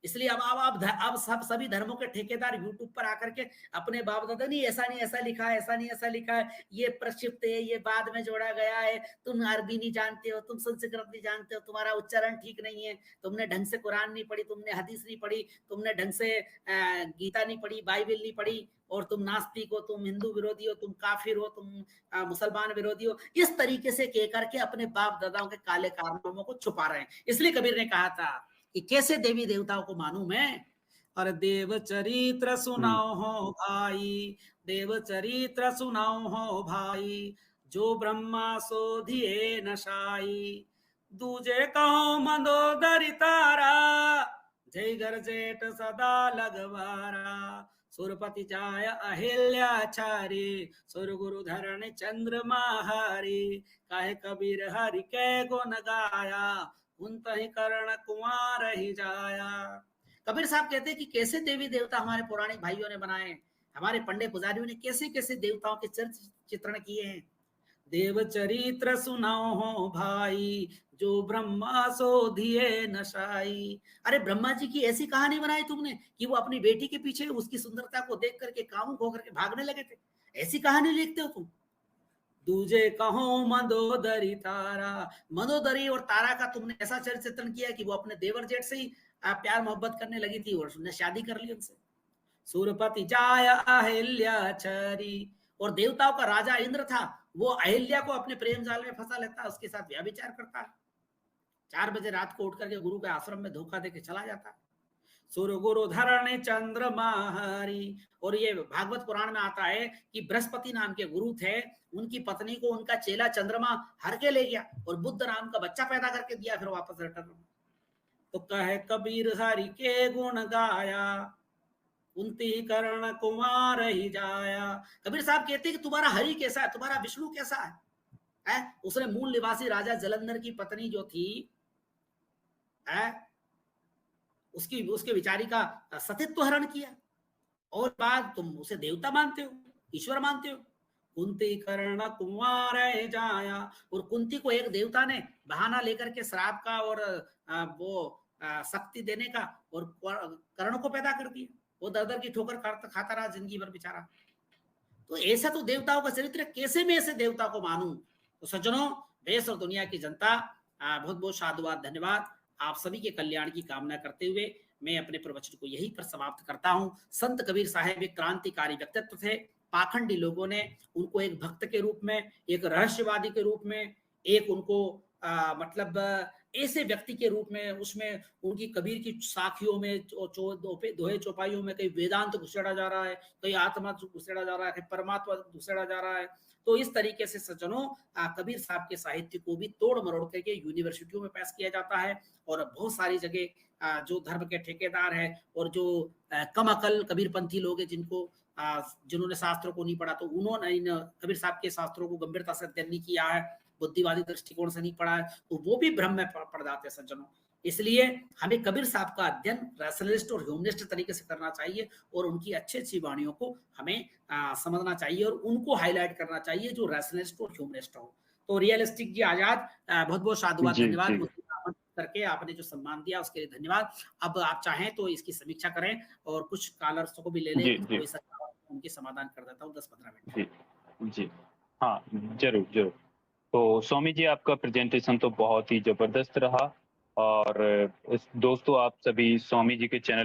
इसलिए अब सब सभी धर्मों के ठेकेदार यूट्यूब पर आकर के अपने बाप दादा नहीं ऐसा लिखा है, ऐसा नहीं ऐसा लिखा है, ये प्रक्षिप्त है, ये बाद में जोड़ा गया है, तुम अरबी नहीं जानते हो, तुम संस्कृत नहीं जानते हो, तुम्हारा उच्चारण ठीक नहीं है, तुमने ढंग से कुरान नहीं पढ़ी, तुमने हदीस नहीं पढ़ी, तुमने ढंग से गीता नहीं पढ़ी, बाइबल नहीं पढ़ी, और तुम नास्तिक हो, तुम हिंदू विरोधी हो, तुम काफिर हो, तुम मुसलमान विरोधी हो। इस तरीके से कह करके अपने बाप दादाओं के काले कारनामों को छुपा रहे हैं। इसलिए कबीर ने कहा था कि कैसे देवी देवताओं को मानूं मैं? और देव चरित्र सुनाओ हो भाई, देव चरित्र सुनाओ हो भाई, जो ब्रह्मा सोधिए नशाई, दूजे कहो मंदोदरी तारा, जय घर जेठ सदा लगवारा, सुरपति जाय अहिल्याचारी, सुर गुरु धरण चंद्रमा हारी, काहे कबीर हरि के गुण गाया, उनतहि कर्ण कुंवर ही जाया। कबीर साहब कहते हैं कि कैसे देवी देवता हमारे पौराणिक भाइयों ने बनाए, हमारे पंडित पुजारियों ने कैसे कैसे देवताओं के चरित्र चित्रण किए हैं। देव चरित्र सुनाओ हो भाई, जो ब्रह्मा सोधिए नशाई। अरे ब्रह्मा जी की ऐसी कहानी बनाई तुमने कि वो अपनी बेटी के पीछे उसकी सुंदरता को देख करके कामुक होकर के भागने लगे थे। ऐसी कहानी लिखते हो तुम? दूजे कहो मंदोदरी तारा, मंदोदरी और तारा का तुमने ऐसा चरित्र चित्रण किया कि वो अपने देवर जेठ से ही प्यार मोहब्बत करने लगी थी और उसने शादी कर ली उनसे। सुरपति जाय अहिल्याचारी, और देवताओं का राजा इंद्र था, वो अहिल्या को अपने प्रेम जाल में फंसा लेता, उसके साथ व्यभिचार करता, 4 बजे रात को उठ करके गुरु के आश्रम में धोखा देके चला जाता। सुर गुरु धरण चंद्रमा हरि, और ये भागवत पुराण में आता है कि बृहस्पति नाम के गुरु थे, उनकी पत्नी को उनका चेला चंद्रमा हर के ले गया और बुद्ध नाम का बच्चा पैदा करके दिया, फिर वापस रिटर्न। तो कहे कबीर हरि के गुण गाया, कुंती कर्ण कुमार ही जाया। कबीर साहब कहते हैं कि तुम्हारा हरि कैसा है, तुम्हारा विष्णु कैसा है? उसने मूल निवासी राजा जलंधर की पत्नी जो थी उसकी उसके विचारी का सतीत्व हरण किया, और बाद तुम उसे देवता मानते हो, ईश्वर मानते हो। कुंती कर्ण कुमार जाया, और कुंती को एक देवता ने बहाना लेकर के श्राप का और वो शक्ति देने का, और कर्ण को पैदा कर दिया। वो दर की ठोकर खाता रहा जिंदगी भर बेचारा। तो ऐसा तो देवताओं का चरित्र, कैसे मैं ऐसे देवता को मानूं? तो सज्जनों, देश और दुनिया की जनता, बहुत बहुत साधुवाद, धन्यवाद। आप सभी के कल्याण की कामना करते हुए मैं अपने प्रवचन को यहीं पर समाप्त करता हूं। संत कबीर साहब एक क्रांतिकारी व्यक्तित्व थे। पाखंडी लोगों ने उनको एक भक्त के रूप में, एक रहस्यवादी के रूप में, एक उनको मतलब ऐसे व्यक्ति के रूप में, उसमें उनकी कबीर की साखियों में दोहे चौपाइयों में कहीं वेदांत घुसेड़ा जा रहा है, कहीं आत्मा घुसेड़ा जा रहा है, कहीं परमात्मा घुसेड़ा जा रहा है। तो इस तरीके से सज्जनों, कबीर साहब के साहित्य को भी तोड़ मरोड़ करके यूनिवर्सिटियों में पेश किया जाता है, और बहुत सारी जगह जो धर्म के ठेकेदार है और जो कम अकल कबीरपंथी लोग हैं, जिन्होंने शास्त्रों को नहीं पढ़ा, तो उन्होंने इन कबीर साहब के शास्त्रों को गंभीरता से अध्ययन नहीं किया है, बुद्धिवादी दृष्टिकोण से नहीं पढ़ा है, तो वो भी भ्रम में पड़ जाते हैं सज्जनों। इसलिए हमें कबीर साहब का अध्ययन रैशनलिस्ट और ह्यूमनिस्ट तरीके से करना चाहिए, और उनकी अच्छी अच्छी वाणियों को हमें समझना चाहिए और उनको हाईलाइट करना चाहिए जो रैशनलिस्ट और ह्यूमनिस्ट हो। तो रियलिस्टिक जी आजाद, बहुत बहुत साधुवाद, धन्यवाद करके आपने जो सम्मान दिया उसके लिए धन्यवाद। अब आप चाहें तो इसकी समीक्षा करें और कुछ कॉलर्स को भी ले लें, कोई उनके समाधान कर देता हूँ 10-15 मिनट। जी, हाँ, जरूर। तो स्वामी जी, आपका प्रेजेंटेशन तो बहुत ही जबरदस्त रहा, और दोस्तों आप सभी स्वामी जी के चैनल